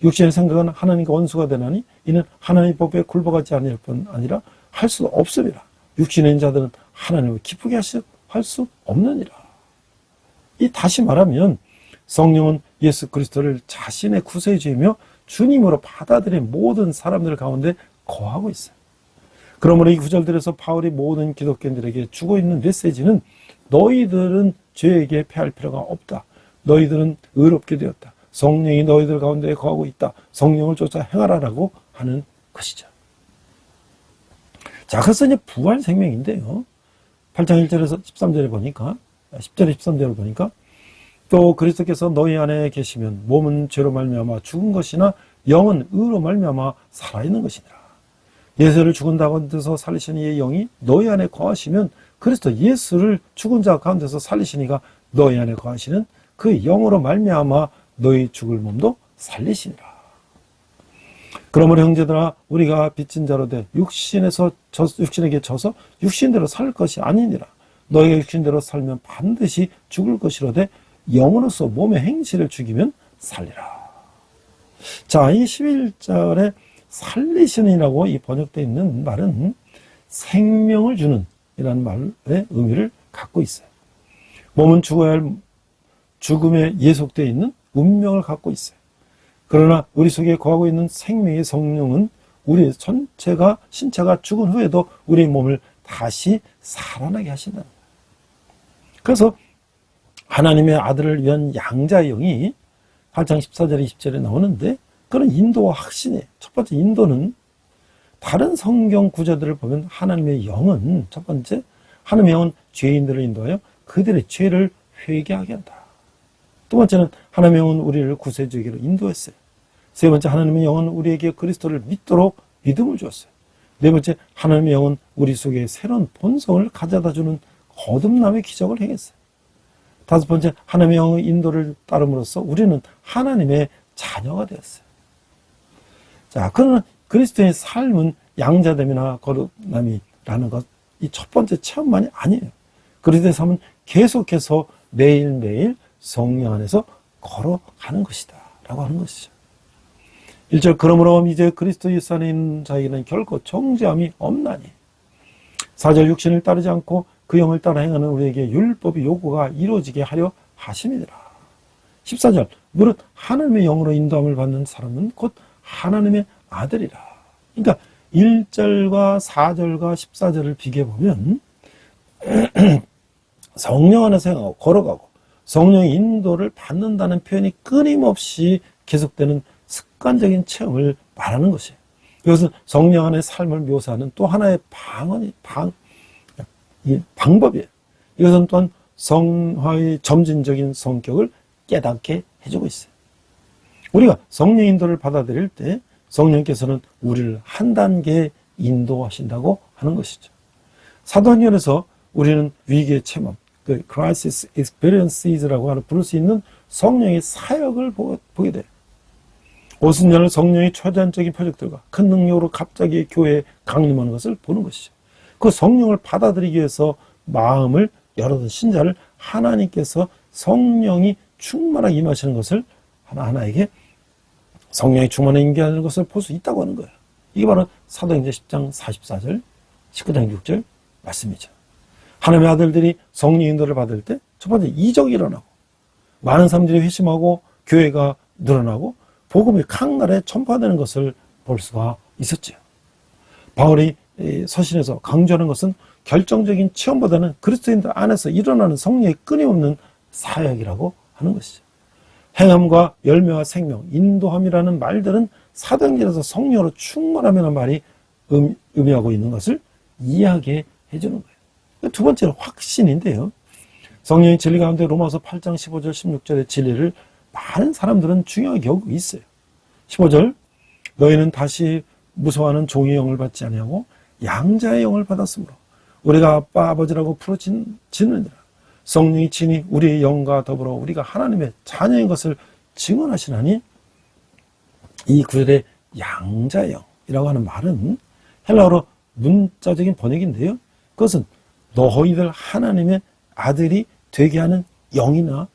육신의 생각은 하나님과 원수가 되나니 이는 하나님의 법에 굴복하지 아니할 뿐 아니라 할 수도 없음이라. 육신의 있는 자들은 하나님을 기쁘게 할 수 없느니라. 이 다시 말하면 성령은 예수 그리스도를 자신의 구세주이며 주님으로 받아들인 모든 사람들 가운데 거하고 있어요. 그러므로 이 구절들에서 바울이 모든 기독교인들에게 주고 있는 메시지는 너희들은 죄에게 패할 필요가 없다. 너희들은 의롭게 되었다. 성령이 너희들 가운데 거하고 있다. 성령을 쫓아 행하라라고 하는 것이죠. 자, 그래서 이제 부활 생명인데요. 8장 1절에서 13절에 보니까, 10절에 13절에 보니까 또 그리스도께서 너희 안에 계시면 몸은 죄로 말미암아 죽은 것이나 영은 의로 말미암아 살아있는 것이니라. 예수를 죽은 자 가운데서 살리신 이의 영이 너희 안에 거하시면 그리스도 예수를 죽은 자 가운데서 살리시니가 너희 안에 거하시는 그 영으로 말미암아 너희 죽을 몸도 살리시니라. 그러므로 형제들아 우리가 빚진 자로 돼 육신에게 져서 육신대로 살 것이 아니니라. 너희가 육신대로 살면 반드시 죽을 것이로되 영으로서 몸의 행실을 죽이면 살리라. 자, 이 11절에 살리시니라고 이 번역되어 있는 말은 생명을 주는 이라는 말의 의미를 갖고 있어요. 몸은 죽어야 할 죽음에 예속되어 있는 운명을 갖고 있어요. 그러나 우리 속에 거하고 있는 생명의 성령은 우리 전체가 신체가 죽은 후에도 우리 몸을 다시 살아나게 하신다는 거예요. 그래서 하나님의 아들을 위한 양자의 영이 8장 14절에 20절에 나오는데 그런 인도와 확신이에요. 첫 번째 인도는 다른 성경 구절들을 보면 하나님의 영은 첫 번째 하나님의 영은 죄인들을 인도하여 그들의 죄를 회개하게 한다. 두 번째는 하나님의 영은 우리를 구세주에게로 인도했어요. 세 번째 하나님의 영은 우리에게 그리스도를 믿도록 믿음을 주었어요. 네 번째 하나님의 영은 우리 속에 새로운 본성을 가져다주는 거듭남의 기적을 행했어요. 다섯 번째 하나님의 영의 인도를 따름으로써 우리는 하나님의 자녀가 되었어요. 자, 그러나 그리스도의 삶은 양자됨이나 거듭남이라는 것, 이 첫 번째 체험만이 아니에요. 그리스도의 삶은 계속해서 매일매일 성령 안에서 걸어가는 것이다 라고 하는 것이죠. 1절 그러므로 이제 그리스도 예수 안에 있는 자에게는 결코 정죄함이 없나니 4절 육신을 따르지 않고 그 영을 따라 행하는 우리에게 율법의 요구가 이루어지게 하려 하심이니라. 14절 무릇 하나님의 영으로 인도함을 받는 사람은 곧 하나님의 아들이라. 그러니까 1절과 4절과 14절을 비교해보면 성령 안에서 행하고 걸어가고 성령의 인도를 받는다는 표현이 끊임없이 계속되는 습관적인 체험을 말하는 것이에요. 이것은 성령 안의 삶을 묘사하는 또 하나의 방법이에요. 이것은 또한 성화의 점진적인 성격을 깨닫게 해주고 있어요. 우리가 성령 인도를 받아들일 때 성령께서는 우리를 한 단계 인도하신다고 하는 것이죠. 사도행전에서 우리는 위기의 체험, 그 crisis experiences라고 부를 수 있는 성령의 사역을 보게 돼요. 오순절을 성령의 초자연적인 표적들과 큰 능력으로 갑자기 교회에 강림하는 것을 보는 것이죠. 그 성령을 받아들이기 위해서 마음을 열어둔 신자를 하나님께서 성령이 충만하게 임하시는 것을 하나하나에게 성령이 충만하게 임하는 것을 볼 수 있다고 하는 거예요. 이게 바로 사도행전 10장 44절, 19장 6절 말씀이죠. 하나님의 아들들이 성령 인도를 받을 때 첫 번째 이적이 일어나고 많은 사람들이 회심하고 교회가 늘어나고 복음이 각 나라에 전파되는 것을 볼 수가 있었죠. 바울이 서신에서 강조하는 것은 결정적인 체험보다는 그리스도인들 안에서 일어나는 성령의 끊임없는 사역이라고 하는 것이죠. 행함과 열매와 생명, 인도함이라는 말들은 사도행전에서 성령으로 충만하면 말이 의미하고 있는 것을 이해하게 해주는 거예요. 두 번째는 확신인데요. 성령의 진리 가운데 로마서 8장 15절 16절의 진리를 많은 사람들은 중요하게 여기고 있어요. 15절 너희는 다시 무서워하는 종의 영을 받지 아니하고 양자의 영을 받았으므로 우리가 아빠 아버지라고 부르짖느니라. 성령이 친히 우리의 영과 더불어 우리가 하나님의 자녀인 것을 증언하시나니 이 구절의 양자의 영이라고 하는 말은 헬라어로 문자적인 번역인데요. 그것은 너희들 하나님의 아들이 되게 하는 영이나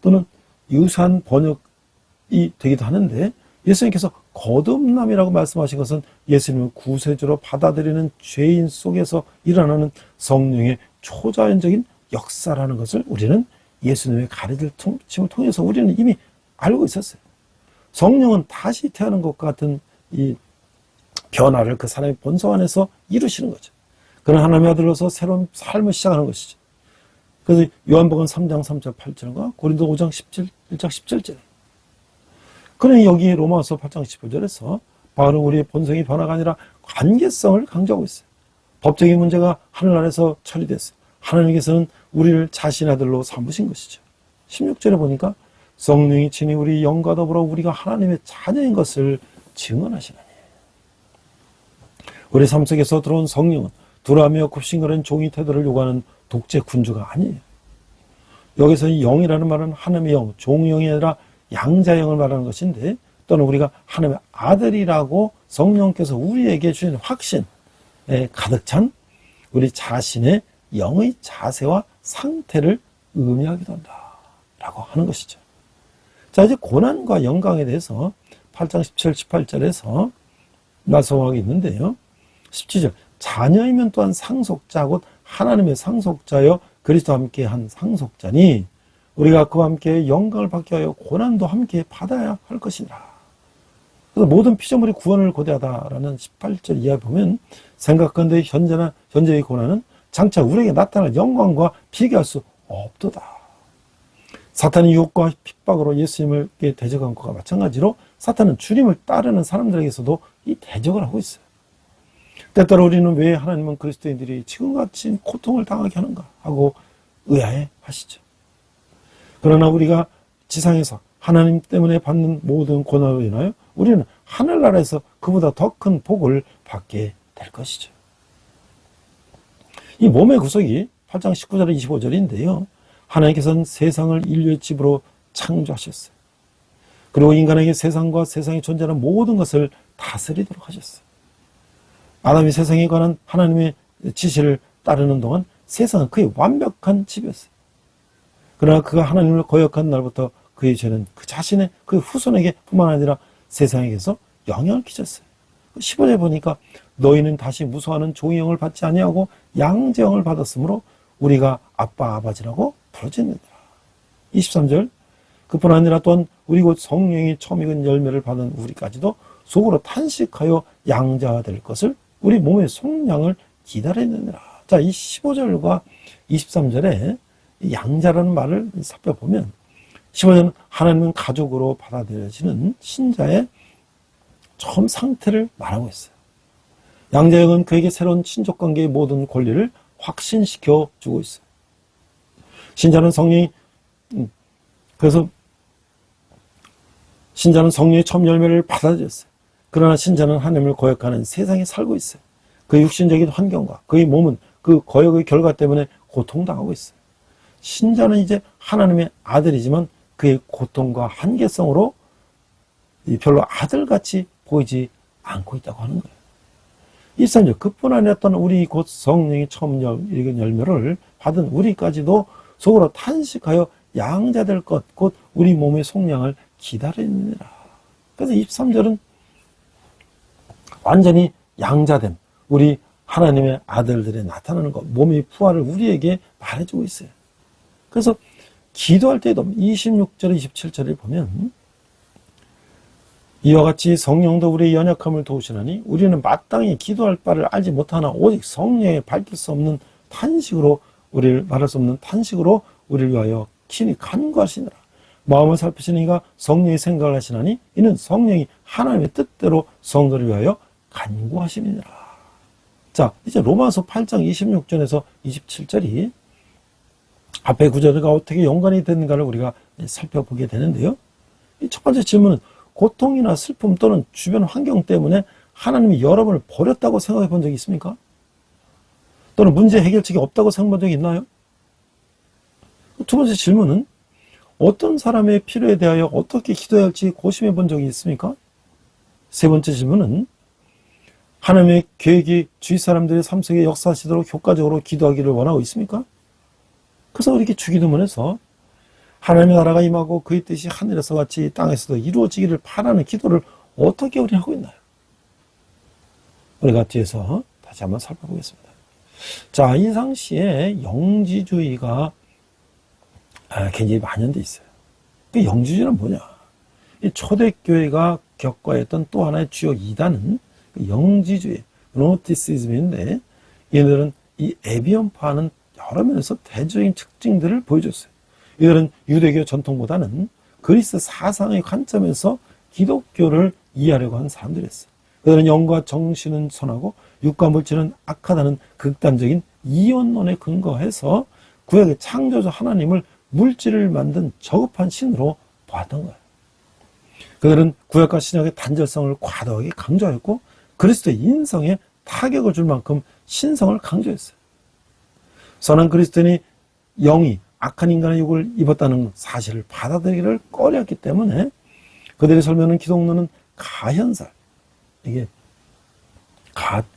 또는 유사한 번역이 되기도 하는데 예수님께서 거듭남이라고 말씀하신 것은 예수님을 구세주로 받아들이는 죄인 속에서 일어나는 성령의 초자연적인 역사라는 것을 우리는 예수님의 가르침을 통해서 우리는 이미 알고 있었어요. 성령은 다시 태어난 것 같은 이 변화를 그 사람의 본성 안에서 이루시는 거죠. 그런 하나님의 아들로서 새로운 삶을 시작하는 것이죠. 그래서 요한복음 3장 3절 8절과 고린도 5장 1장 17절. 그러니 여기 로마서 8장 15절에서 바울은 우리의 본성이 변화가 아니라 관계성을 강조하고 있어요. 법적인 문제가 하늘나라에서 처리됐어요. 하나님께서는 우리를 자신의 아들로 삼으신 것이죠. 16절에 보니까 성령이 친히 우리 영과 더불어 우리가 하나님의 자녀인 것을 증언하시나니. 우리 삶 속에서 들어온 성령은 두려워하며 굽신거리는 종의 태도를 요구하는 독재 군주가 아니에요. 여기서 이 영이라는 말은 하나님의 영, 종의 영이 아니라 양자의 영을 말하는 것인데 또는 우리가 하나님의 아들이라고 성령께서 우리에게 주신 확신에 가득 찬 우리 자신의 영의 자세와 상태를 의미하기도 한다라고 하는 것이죠. 자, 이제 고난과 영광에 대해서 8장 17, 18절에서 말씀하고 있는데요. 17절 자녀이면 또한 상속자 곧 하나님의 상속자여 그리스도와 함께 한 상속자니 우리가 그와 함께 영광을 받게 하여 고난도 함께 받아야 할 것이니라. 그래서 모든 피조물이 구원을 고대하다라는 18절 이하에 보면 생각건대 현재의 고난은 장차 우리에게 나타날 영광과 비교할 수 없도다. 사탄의 유혹과 핍박으로 예수님을 대적한 것과 마찬가지로 사탄은 주님을 따르는 사람들에게서도 이 대적을 하고 있어요. 때때로 우리는 왜 하나님은 그리스도인들이 지금같이 고통을 당하게 하는가 하고 의아해 하시죠. 그러나 우리가 지상에서 하나님 때문에 받는 모든 고난으로 인하여 우리는 하늘나라에서 그보다 더 큰 복을 받게 될 것이죠. 이 몸의 구속이 8장 19절 25절인데요. 하나님께서는 세상을 인류의 집으로 창조하셨어요. 그리고 인간에게 세상과 세상에 존재하는 모든 것을 다스리도록 하셨어요. 아담이 세상에 관한 하나님의 지시를 따르는 동안 세상은 그의 완벽한 집이었어요. 그러나 그가 하나님을 거역한 날부터 그의 죄는 그 자신의 그 후손에게 뿐만 아니라 세상에게서 영향을 끼쳤어요. 15절에 보니까 너희는 다시 무서워하는 종의 영을 받지 아니하고 양자의 영을 받았으므로 우리가 아빠 아버지라고 부르짖는다. 23절 그뿐 아니라 또한 우리 곧 성령이 처음 익은 열매를 받은 우리까지도 속으로 탄식하여 양자가 될 것을 우리 몸의 속량을 기다리느니라. 자, 이 15절과 23절에 양자라는 말을 살펴보면 15절은 하나님은 가족으로 받아들여지는 신자의 처음 상태를 말하고 있어요. 양자역은 그에게 새로운 친족관계의 모든 권리를 확신시켜 주고 있어요. 신자는 성령이 그래서 신자는 성령의 처음 열매를 받아들였어요. 그러나 신자는 하나님을 거역하는 세상에 살고 있어요. 그 육신적인 환경과 그의 몸은 그 거역의 결과 때문에 고통당하고 있어요. 신자는 이제 하나님의 아들이지만 그의 고통과 한계성으로 별로 아들같이 보이지 않고 있다고 하는 거예요. 23절, 그뿐 아니었던 우리 곧 성령이 처음 익은 열매를 받은 우리까지도 속으로 탄식하여 양자될 것, 곧 우리 몸의 속량을 기다리느니라. 그래서 23절은 완전히 양자됨, 우리 하나님의 아들들에 나타나는 것, 몸의 부활을 우리에게 말해주고 있어요. 그래서 기도할 때도 26절, 27절을 보면 이와 같이 성령도 우리의 연약함을 도우시나니 우리는 마땅히 기도할 바를 알지 못하나 오직 성령에 밝힐 수 없는 탄식으로 우리를 말할 수 없는 탄식으로 우리를 위하여 친히 간구하시느라. 마음을 살피시는 이가 성령의 생각을 하시나니 이는 성령이 하나님의 뜻대로 성도를 위하여 간구하심이니라. 자, 이제 로마서 8장 26절에서 27절이 앞에 구절과 어떻게 연관이 되는가를 우리가 살펴보게 되는데요. 첫 번째 질문은 고통이나 슬픔 또는 주변 환경 때문에 하나님이 여러분을 버렸다고 생각해 본 적이 있습니까? 또는 문제 해결책이 없다고 생각한 적이 있나요? 두 번째 질문은 어떤 사람의 필요에 대하여 어떻게 기도해야 할지 고심해 본 적이 있습니까? 세 번째 질문은 하나님의 계획이 주위 사람들의 삶 속에 역사하시도록 효과적으로 기도하기를 원하고 있습니까? 그래서 이렇게 주기도문에서 하나님의 나라가 임하고 그의 뜻이 하늘에서 같이 땅에서도 이루어지기를 바라는 기도를 어떻게 우리 하고 있나요? 우리가 뒤에서 다시 한번 살펴보겠습니다. 자, 이 당시에 영지주의가 굉장히 만연돼 있어요. 그 영지주의는 뭐냐? 이 초대교회가 겪어야 했던 또 하나의 주요 이단은 영지주의, 노티시즘인데 얘네들은 이 에비언파는 여러 면에서 대조적인 특징들을 보여줬어요. 이들은 유대교 전통보다는 그리스 사상의 관점에서 기독교를 이해하려고 하는 사람들이었어요. 그들은 영과 정신은 선하고 육과 물질은 악하다는 극단적인 이원론에 근거해서 구약의 창조주 하나님을 물질을 만든 저급한 신으로 보았던 거예요. 그들은 구약과 신약의 단절성을 과도하게 강조하였고 그리스도의 인성에 타격을 줄 만큼 신성을 강조했어요. 선한 그리스도인이 영이 악한 인간의 욕을 입었다는 사실을 받아들이기를 꺼려했기 때문에 그들의 설명은 기독론은 가현살, 이게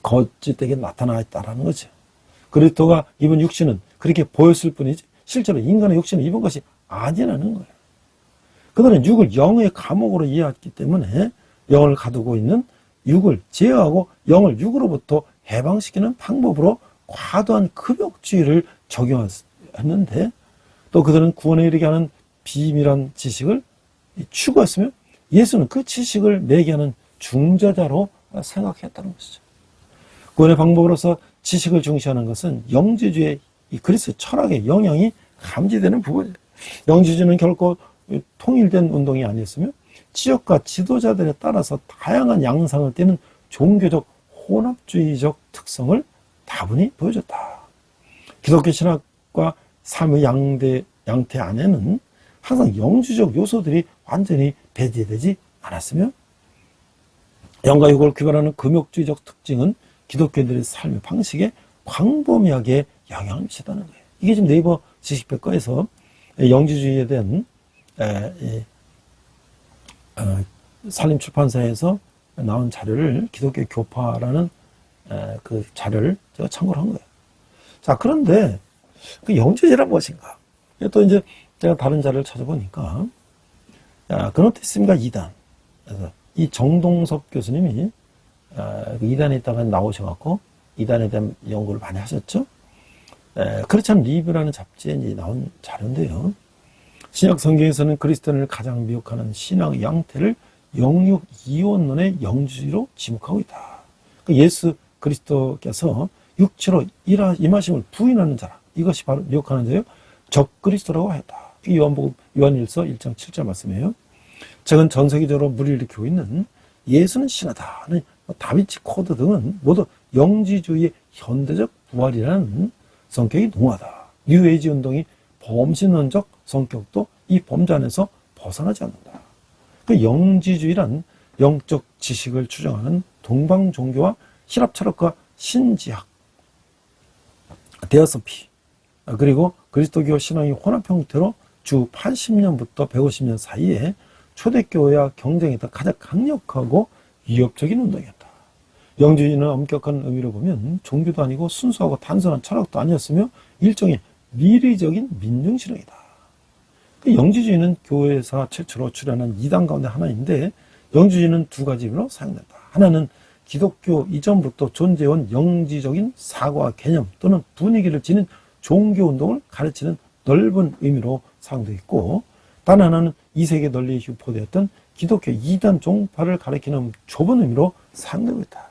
거짓되게 나타나 있다는 거죠. 그리스도가 입은 육신은 그렇게 보였을 뿐이지 실제로 인간의 육신을 입은 것이 아니라는 거예요. 그들은 육을 영의 감옥으로 이해했기 때문에 영을 가두고 있는 육을 제어하고 영을 육으로부터 해방시키는 방법으로 과도한 급욕주의를 적용했는데 또 그들은 구원에 이르게 하는 비밀한 지식을 추구했으며 예수는 그 지식을 내게 하는 중재자로 생각했다는 것이죠. 구원의 방법으로서 지식을 중시하는 것은 영지주의 이 그리스 철학의 영향이 감지되는 부분이에요. 영지주의는 결코 통일된 운동이 아니었으며 지역과 지도자들에 따라서 다양한 양상을 띠는 종교적 혼합주의적 특성을 다분히 보여줬다. 기독교 신학과 삶의 양태 안에는 항상 영주적 요소들이 완전히 배제되지 않았으며 영과 육을 규별하는 금욕주의적 특징은 기독교인들의 삶의 방식에 광범위하게 영향을 미쳤다는 거예요. 이게 지금 네이버 지식백과에서 영지주의에 대한 산림출판사에서 나온 자료를 기독교 교파라는 그 자료를 제가 참고를 한 거예요. 자, 그런데 그 영지주의란 무엇인가? 또 이제 제가 다른 자료를 찾아보니까 그노티즘과 이단, 그래서 이 정동섭 교수님이 이단에 있다가 나오셔갖고 이단에 대한 연구를 많이 하셨죠. 크리스찬 리뷰라는 잡지에 이제 나온 자료인데요. 신약 성경에서는 그리스도인을 가장 미혹하는 신앙의 양태를 영육 이원론의 영주주의로 지목하고 있다. 예수 그리스도께서 육체로 임하심을 부인하는 자라. 이것이 바로 미혹하는 자요 적그리스도라고 하였다. 요한복음 요한일서 1장 7절 말씀이에요. 최근 전 세계적으로 무리를 일으키고 있는 예수는 신하다는 다빈치 코드 등은 모두 영지주의의 현대적 부활이라는 성격이 농후하다. 뉴에이지 운동이 범신론적 성격도 이 범주 안에서 벗어나지 않는다. 그 영지주의란 영적 지식을 추정하는 동방 종교와 실합 철학과 신지학, 데어소피, 그리고 그리스도교 신앙의 혼합 형태로 주 80년부터 150년 사이에 초대교회와 경쟁했던 가장 강력하고 위협적인 운동이었다. 영주주의는 엄격한 의미로 보면 종교도 아니고 순수하고 단순한 철학도 아니었으며 일종의 미래적인 민중신앙이다. 영주주의는 교회사 최초로 출현한 이단 가운데 하나인데 영주주의는 두 가지로 사용된다. 하나는 기독교 이전부터 존재해온 영지적인 사고와 개념 또는 분위기를 지닌 종교운동을 가르치는 넓은 의미로 사용되어 있고, 단 하나는 이 세계 널리 유포되었던 기독교 이단 종파를 가리키는 좁은 의미로 사용되고 있다.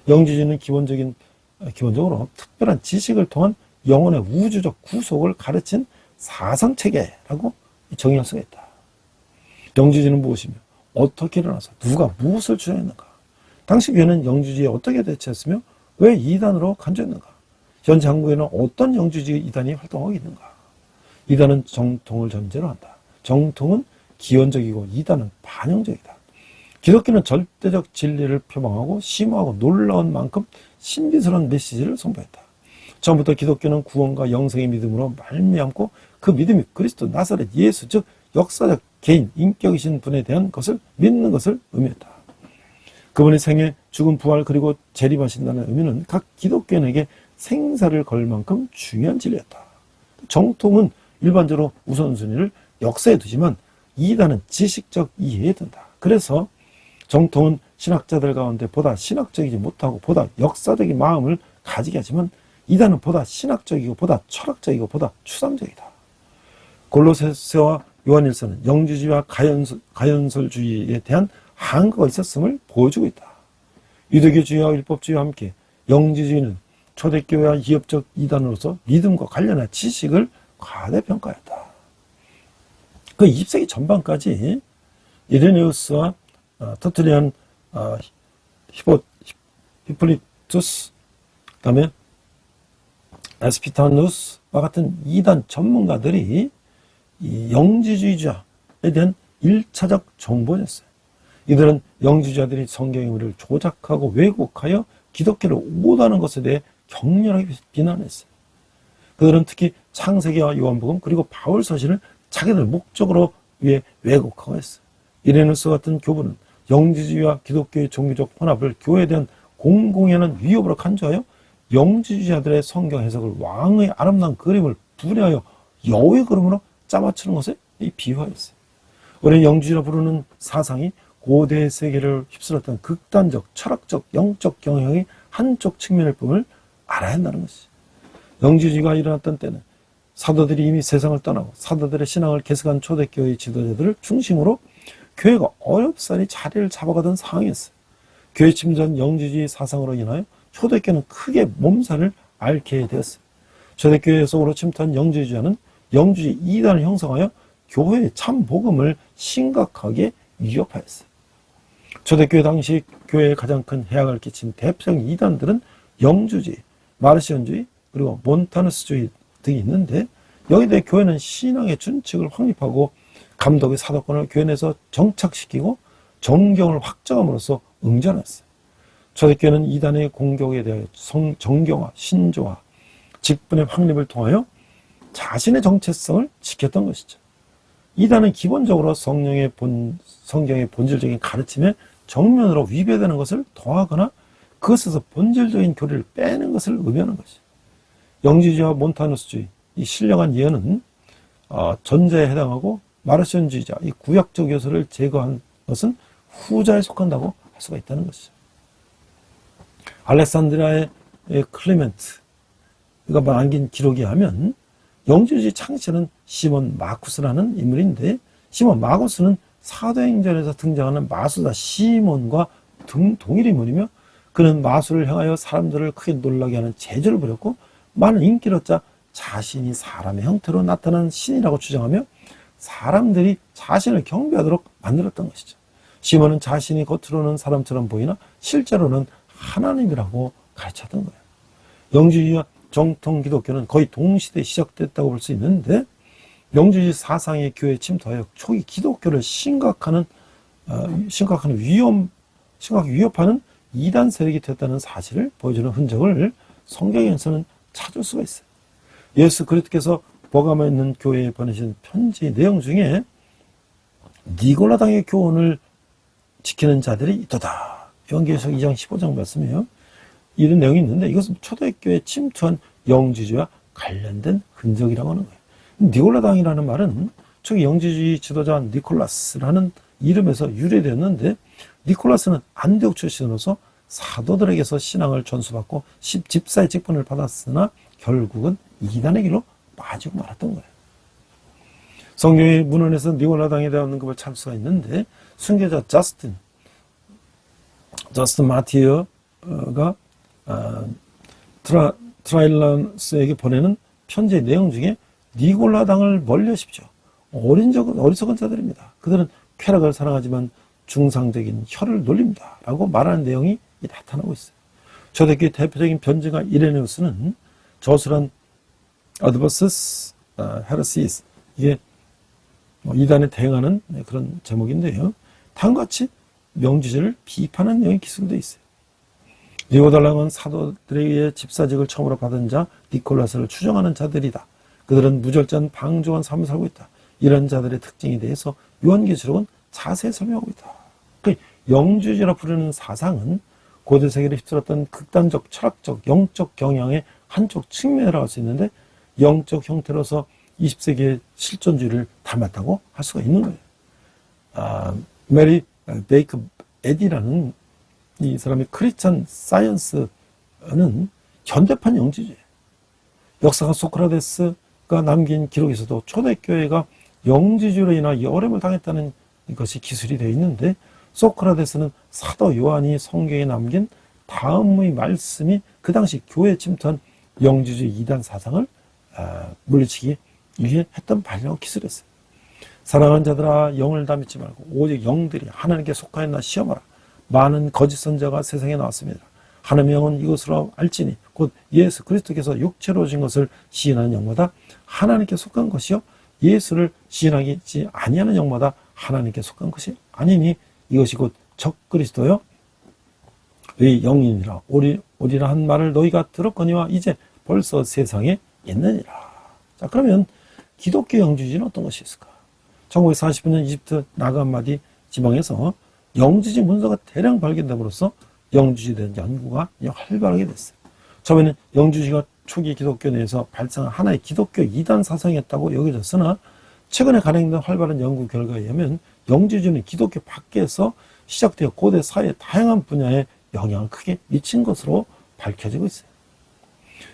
영주주의는 기본적으로 특별한 지식을 통한 영혼의 우주적 구속을 가르친 사상체계라고 정의할 수가 있다. 영주주의는 무엇이며 어떻게 일어나서 누가 무엇을 주장했는가? 당시 교회는 영주주의에 어떻게 대처했으며 왜 이단으로 간주했는가? 현재 한국에는 어떤 영주주의 이단이 활동하고 있는가? 이단은 정통을 전제로 한다. 정통은 기원적이고 이단은 반영적이다. 기독교는 절대적 진리를 표방하고 심오하고 놀라운 만큼 신비스러운 메시지를 선보였다. 처음부터 기독교는 구원과 영생의 믿음으로 말미암고 그 믿음이 그리스도 나사렛 예수 즉 역사적 개인 인격이신 분에 대한 것을 믿는 것을 의미했다. 그분의 생애, 죽음, 부활 그리고 재림하신다는 의미는 각 기독교인에게 생사를 걸 만큼 중요한 진리였다. 정통은 일반적으로 우선순위를 역사에 두지만 이단은 지식적 이해에 둔다. 그래서 정통은 신학자들 가운데 보다 신학적이지 못하고 보다 역사적인 마음을 가지게 하지만 이단은 보다 신학적이고 보다 철학적이고 보다 추상적이다. 골로새서와 요한일서는 영주주의와 가연설주의에 대한 한계가 있었음을 보여주고 있다. 유대교주의와 율법주의와 함께 영주주의는 초대교회와 이협적 이단으로서 믿음과 관련한 지식을 과대평가했다. 그 20세기 전반까지 이레네우스와 터툴리안, 히폴리투스, 그 다음에 에스피타누스와 같은 이단 전문가들이 이 영지주의자에 대한 1차적 정보였어요. 이들은 영지주의자들이 성경의 의미를 조작하고 왜곡하여 기독교를 오도하는 것에 대해 격렬하게 비난했어요. 그들은 특히 창세기와 요한복음 그리고 바울 서신을 자기들 목적으로 위해 왜곡하고 했어요. 이레누스 같은 교부는 영지주의와 기독교의 종교적 혼합을 교회에 대한 공공연한 위협으로 간주하여 영지주의자들의 성경 해석을 왕의 아름다운 그림을 분해하여 여우의 그림으로 짜맞추는 것에 비유하였어요. 우리는 영지주의라 부르는 사상이 고대 세계를 휩쓸었던 극단적, 철학적, 영적 경향의 한쪽 측면일 뿐을 알아야 한다는 것이죠. 영지주의가 일어났던 때는 사도들이 이미 세상을 떠나고 사도들의 신앙을 개척한 초대교회의 지도자들을 중심으로 교회가 어렵사리 자리를 잡아가던 상황이었어요. 교회 침전 영지주의 사상으로 인하여 초대교회는 크게 몸살을 앓게 되었어요. 초대교회 속으로 침투한 영지주의자는 영주주의 이단을 형성하여 교회의 참 복음을 심각하게 위협하였어요. 초대교회 당시 교회에 가장 큰 해악을 끼친 대표적인 이단들은 영주주의, 마르시온주의, 그리고 몬타누스주의 등이 있는데 여기에 대해 교회는 신앙의 준칙을 확립하고 감독의 사도권을 교회 내에서 정착시키고 정경을 확정함으로써 응전했어요. 초대교회는 이단의 공격에 대하여 정경화, 신조화, 직분의 확립을 통하여 자신의 정체성을 지켰던 것이죠. 이단은 기본적으로 성경의 본질적인 가르침에 정면으로 위배되는 것을 더하거나 그것에서 본질적인 교리를 빼는 것을 의미하는 것이죠. 영지주의와 몬타누스주의, 이 신령한 예언은 전자에 해당하고 마르시온주의자, 이 구약적 요소를 제거한 것은 후자에 속한다고 할 수가 있다는 것이죠. 알렉산드리아의 클레멘트가 남긴 기록에 하면 영주주의 창시는 시몬 마쿠스라는 인물인데, 시몬 마쿠스는 사도행전에서 등장하는 마술사 시몬과 동일 인물이며, 그는 마술을 향하여 사람들을 크게 놀라게 하는 재주를 부렸고, 많은 인기를 얻자 자신이 사람의 형태로 나타난 신이라고 주장하며 사람들이 자신을 경배하도록 만들었던 것이죠. 시몬은 자신이 겉으로는 사람처럼 보이나 실제로는 하나님이라고 가르쳤던 거예요. 영주주의와 정통 기독교는 거의 동시대에 시작됐다고 볼 수 있는데, 영주주의 사상의 교회에 침투하여 초기 기독교를 심각하게 위협하는 이단 세력이 됐다는 사실을 보여주는 흔적을 성경에서는 찾을 수가 있어요. 예수 그리스도께서 버가모에 있는 교회에 보내신 편지의 내용 중에 니골라당의 교훈을 지키는 자들이 있도다. 요한계시록 2장 15장 말씀이에요. 이런 내용이 있는데, 이것은 초대교회에 침투한 영주주의와 관련된 흔적이라고 하는 거예요. 니골라당이라는 말은 초기 영주주의 지도자 니콜라스라는 이름에서 유래되었는데, 니콜라스는 안디옥 출신으로서 사도들에게서 신앙을 전수받고 집사의 직분을 받았으나 결국은 이단의 길로 빠지고 말았던 거예요. 성경의 문헌에서 니골라당에 대한 언급을 찾을 수가 있는데, 순교자 저스틴 마티어가 트라일런스에게 보내는 편지의 내용 중에 니골라당을 멀리하십시오. 어리석은 자들입니다. 그들은 쾌락을 사랑하지만 중상적인 혀를 놀립니다. 라고 말하는 내용이 나타나고 있어요. 초대교회 대표적인 변증가 이레네우스는 저술한 adversus heresies, 이게 이단에 대응하는 그런 제목인데요. 다음과 같이 명주주의를 비판하는 내용이 기술되어 있어요. 니고달랑은 사도들에 의해 집사직을 처음으로 받은 자 니콜라스를 추종하는 자들이다. 그들은 무절제한 방종한 삶을 살고 있다. 이런 자들의 특징에 대해서 요한계시록은 자세히 설명하고 있다. 그 영주주의라 부르는 사상은 고대 세계를 휩쓸었던 극단적 철학적 영적 경향의 한쪽 측면이라고 할 수 있는데, 영적 형태로서 20세기의 실존주의를 닮았다고 할 수가 있는 거예요. 메리 베이커 에디라는 이 사람의 크리스천 사이언스는 현대판 영주주의예요. 역사가 소크라테스가 남긴 기록에서도 초대교회가 영주주의로 인하여 어려움을 당했다는 것이 기술이 되어 있는데, 소크라테스는 사도 요한이 성경에 남긴 다음의 말씀이 그 당시 교회에 침투한 영주주의 이단 사상을 물리치기 위해 했던 발명을 기술했어요. 사랑하는 자들아, 영을 다 믿지 말고 오직 영들이 하나님께 속하였나 시험하라. 많은 거짓 선자가 세상에 나왔습니다. 하나님의 영은 이것으로 알지니 곧 예수 그리스도께서 육체로 오신 것을 시인하는 영마다 하나님께 속한 것이요, 예수를 시인하지 아니하는 영마다 하나님께 속한 것이 아니니 이것이 곧 적그리스도요 의 영이니라. 오리라 한 말을 너희가 들었거니와 이제 벌써 세상에 있느니라. 자, 그러면 기독교 영주주의는 어떤 것이 있을까? 1940년 이집트 나가마디 지방에서 영주주의 문서가 대량 발견됨으로써 영주주의에 대한 연구가 활발하게 됐어요. 처음에는 영주주의가 초기 기독교 내에서 발생한 하나의 기독교 이단 사상이었다고 여겨졌으나, 최근에 간행된 활발한 연구 결과에 의하면 영주주의는 기독교 밖에서 시작되어 고대 사회의 다양한 분야에 영향을 크게 미친 것으로 밝혀지고 있어요.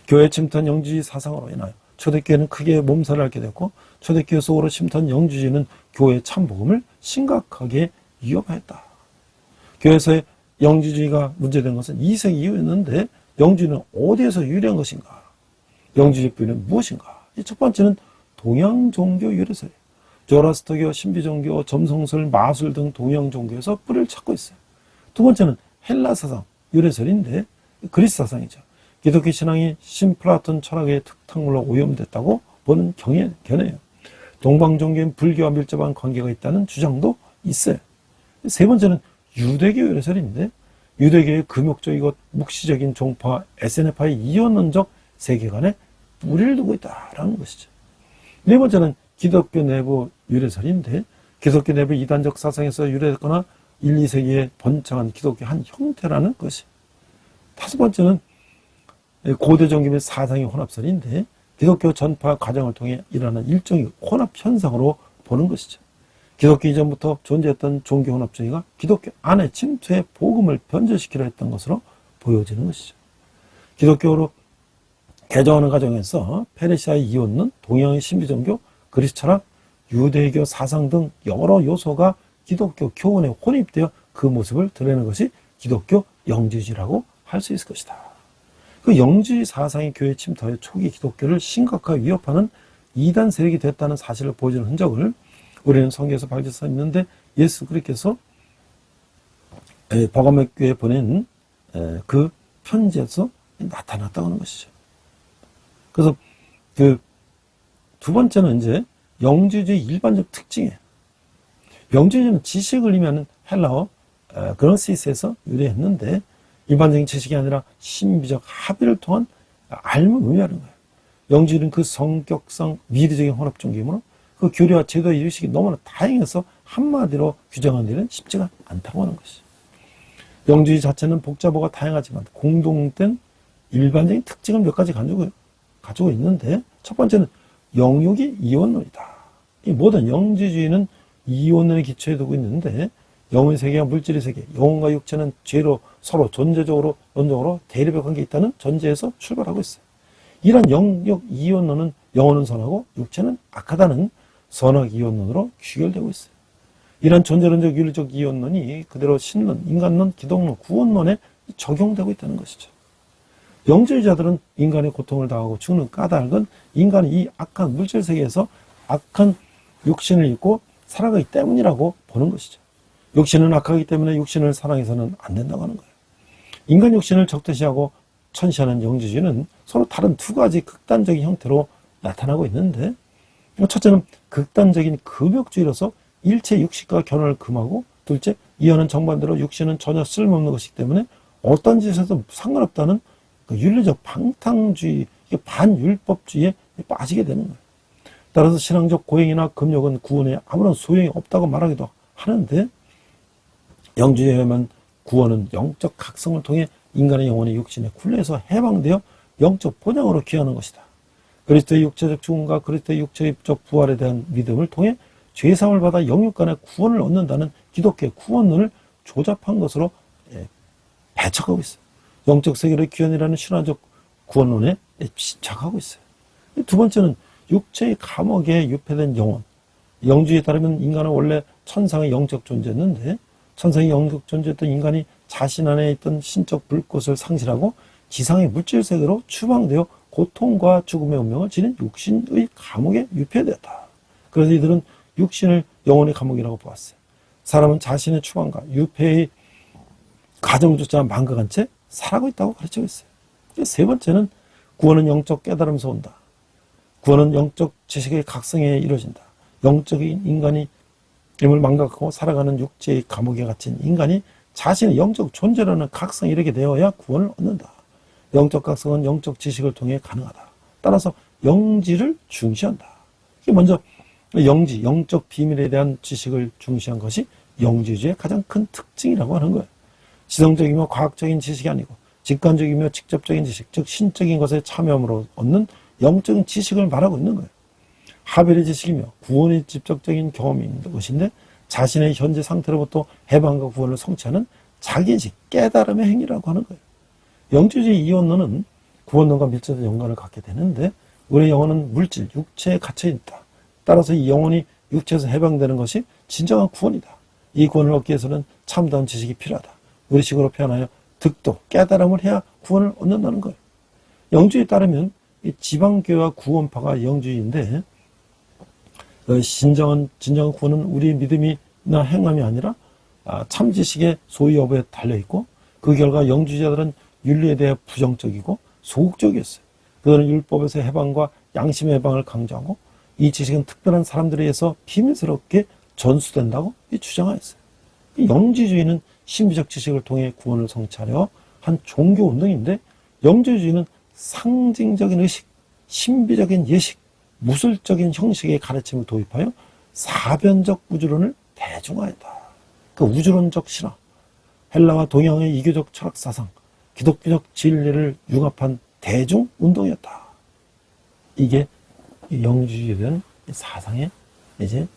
교회에 침투한 영주주의 사상으로 인하여 초대교회는 크게 몸살을 앓게 되었고, 초대교회 속으로 침투한 영주주의는 교회의 참복음을 심각하게 위협하였다. 교회에서의 영주주의가 문제된 것은 2세기 이후였는데, 영주주의는 어디에서 유래한 것인가? 영주주의 뿌리는 무엇인가? 첫 번째는 동양 종교 유래설이에요. 조라스터교, 신비종교, 점성설, 마술 등 동양 종교에서 뿌리를 찾고 있어요. 두 번째는 헬라 사상 유래설인데, 그리스 사상이죠. 기독교 신앙이 신플라톤 철학의 특탕물로 오염됐다고 보는 견해예요. 동방 종교인 불교와 밀접한 관계가 있다는 주장도 있어요. 세 번째는 유대교 유래설인데, 유대교의 금욕적이고 묵시적인 종파 SNF의 이원론적 세계관에 뿌리를 두고 있다라는 것이죠. 네 번째는 기독교 내부 유래설인데, 기독교 내부 이단적 사상에서 유래했거나 1, 2세기에 번창한 기독교 한 형태라는 것이. 다섯 번째는 고대 종교 및 사상의 혼합설인데, 기독교 전파 과정을 통해 일어나는 일종의 혼합 현상으로 보는 것이죠. 기독교 이전부터 존재했던 종교 혼합주의가 기독교 안에 침투해 복음을 변절시키려 했던 것으로 보여지는 것이죠. 개정하는 과정에서 페르시아의 이혼론, 동양의 신비종교, 그리스 철학, 유대교 사상 등 여러 요소가 기독교 교훈에 혼입되어 그 모습을 드러내는 것이 기독교 영지주의라고 할 수 있을 것이다. 그 영지주의 사상이 교회 침투하여 초기 기독교를 심각하게 위협하는 이단 세력이 됐다는 사실을 보여주는 흔적을 우리는 성경에서 발견할 수 있는데, 예수 그리스도께서 버가모 교회에 보낸 그 편지에서 나타났다고 하는 것이죠. 그래서 그 두 번째는 이제 영지주의 일반적 특징이에요. 영지주의는 지식을 의미하는 헬라어 그노시스에서 유래했는데, 일반적인 지식이 아니라 신비적 합의를 통한 알을 의미하는 거예요. 영지주의는 그 성격상 미래적인 혼합 종교이므로 그 교리와 제도의 유식이 너무나 다양해서 한마디로 규정하는 일은 쉽지가 않다고 하는 것이죠. 영지주의 자체는 복잡하고 다양하지만 공동된 일반적인 특징을 몇 가지 가지고 있는데, 첫 번째는 영육이 이원론이다. 이 모든 영지주의는 이원론에 기초에 두고 있는데, 영의 세계와 물질의 세계, 영혼과 육체는 죄로 서로 존재적으로 논적으로 대립의 관계에 있다는 전제에서 출발하고 있어요. 이런 영육 이원론은 영혼은 선하고 육체는 악하다는 선악 이원론으로 귀결되고 있어요. 이런 존재론적 윤리적 이원론이 그대로 신론, 인간론, 기독론, 구원론에 적용되고 있다는 것이죠. 영지주의자들은 인간의 고통을 당하고 죽는 까닭은 인간이 이 악한 물질 세계에서 악한 육신을 입고 살아가기 때문이라고 보는 것이죠. 육신은 악하기 때문에 육신을 사랑해서는 안 된다고 하는 거예요. 인간 육신을 적대시하고 천시하는 영지주의는 서로 다른 두 가지 극단적인 형태로 나타나고 있는데, 첫째는 극단적인 금욕주의로서 일체 육식과 결혼을 금하고, 둘째, 이어는 정반대로 육신은 전혀 쓸모없는 것이기 때문에 어떤 짓에도 상관없다는 그 윤리적 방탕주의, 반율법주의에 빠지게 되는 거예요. 따라서 신앙적 고행이나 금욕은 구원에 아무런 소용이 없다고 말하기도 하는데, 영지주의에 의하면 구원은 영적 각성을 통해 인간의 영혼이 육신의 굴레에서 해방되어 영적 본향으로 귀하는 것이다. 그리스도의 육체적 죽음과 그리스도의 육체적 부활에 대한 믿음을 통해 죄사함을 받아 영육 간의 구원을 얻는다는 기독교의 구원론을 조잡한 것으로 배척하고 있어요. 영적 세계의 귀환이라는 신화적 구원론에 집착하고 있어요. 두 번째는 육체의 감옥에 유폐된 영혼. 영주의에 따르면 인간은 원래 천상의 영적 존재였는데, 천상의 영적 존재였던 인간이 자신 안에 있던 신적 불꽃을 상실하고 지상의 물질 세계로 추방되어 고통과 죽음의 운명을 지닌 육신의 감옥에 유폐되었다. 그래서 이들은 육신을 영혼의 감옥이라고 보았어요. 사람은 자신의 추방과 유폐의 과정조차 망각한 채 살아가고 있다고 가르치고 있어요. 세 번째는 구원은 영적 깨달음에서 온다. 구원은 영적 지식의 각성에 이루어진다. 영적인 인간이 임을 망각하고 살아가는 육체의 감옥에 갇힌 인간이 자신의 영적 존재라는 각성에 이르게 되어야 구원을 얻는다. 영적 각성은 영적 지식을 통해 가능하다. 따라서 영지를 중시한다. 이게 먼저 영지, 영적 비밀에 대한 지식을 중시한 것이 영지주의의 가장 큰 특징이라고 하는 거예요. 지성적이며 과학적인 지식이 아니고 직관적이며 직접적인 지식, 즉 신적인 것에 참여함으로 얻는 영적인 지식을 말하고 있는 거예요. 하벨의 지식이며 구원의 직접적인 경험인 것인데, 자신의 현재 상태로부터 해방과 구원을 성취하는 자기인식, 깨달음의 행위라고 하는 거예요. 영지주의 이원론은 구원론과 밀접한 연관을 갖게 되는데, 우리의 영혼은 물질, 육체에 갇혀 있다. 따라서 이 영혼이 육체에서 해방되는 것이 진정한 구원이다. 이 구원을 얻기 위해서는 참다운 지식이 필요하다. 우리식으로 표현하여 득도, 깨달음을 해야 구원을 얻는다는 거예요. 영주의에 따르면 이 지방교회와 구원파가 영주의인데, 진정한 구원은 우리의 믿음이나 행함이 아니라 참지식의 소유 여부에 달려있고, 그 결과 영주의자들은 윤리에 대해 부정적이고 소극적이었어요. 그들은 율법에서 해방과 양심의 해방을 강조하고, 이 지식은 특별한 사람들에 의해서 비밀스럽게 전수된다고 주장하였어요. 영지주의는 신비적 지식을 통해 구원을 성취하려 한 종교 운동인데, 영지주의는 상징적인 의식, 신비적인 예식, 무술적인 형식의 가르침을 도입하여 사변적 우주론을 대중화했다. 그 우주론적 신화, 헬라와 동양의 이교적 철학 사상, 기독교적 진리를 융합한 대중 운동이었다. 이게 영주주의에 대한 사상의 이제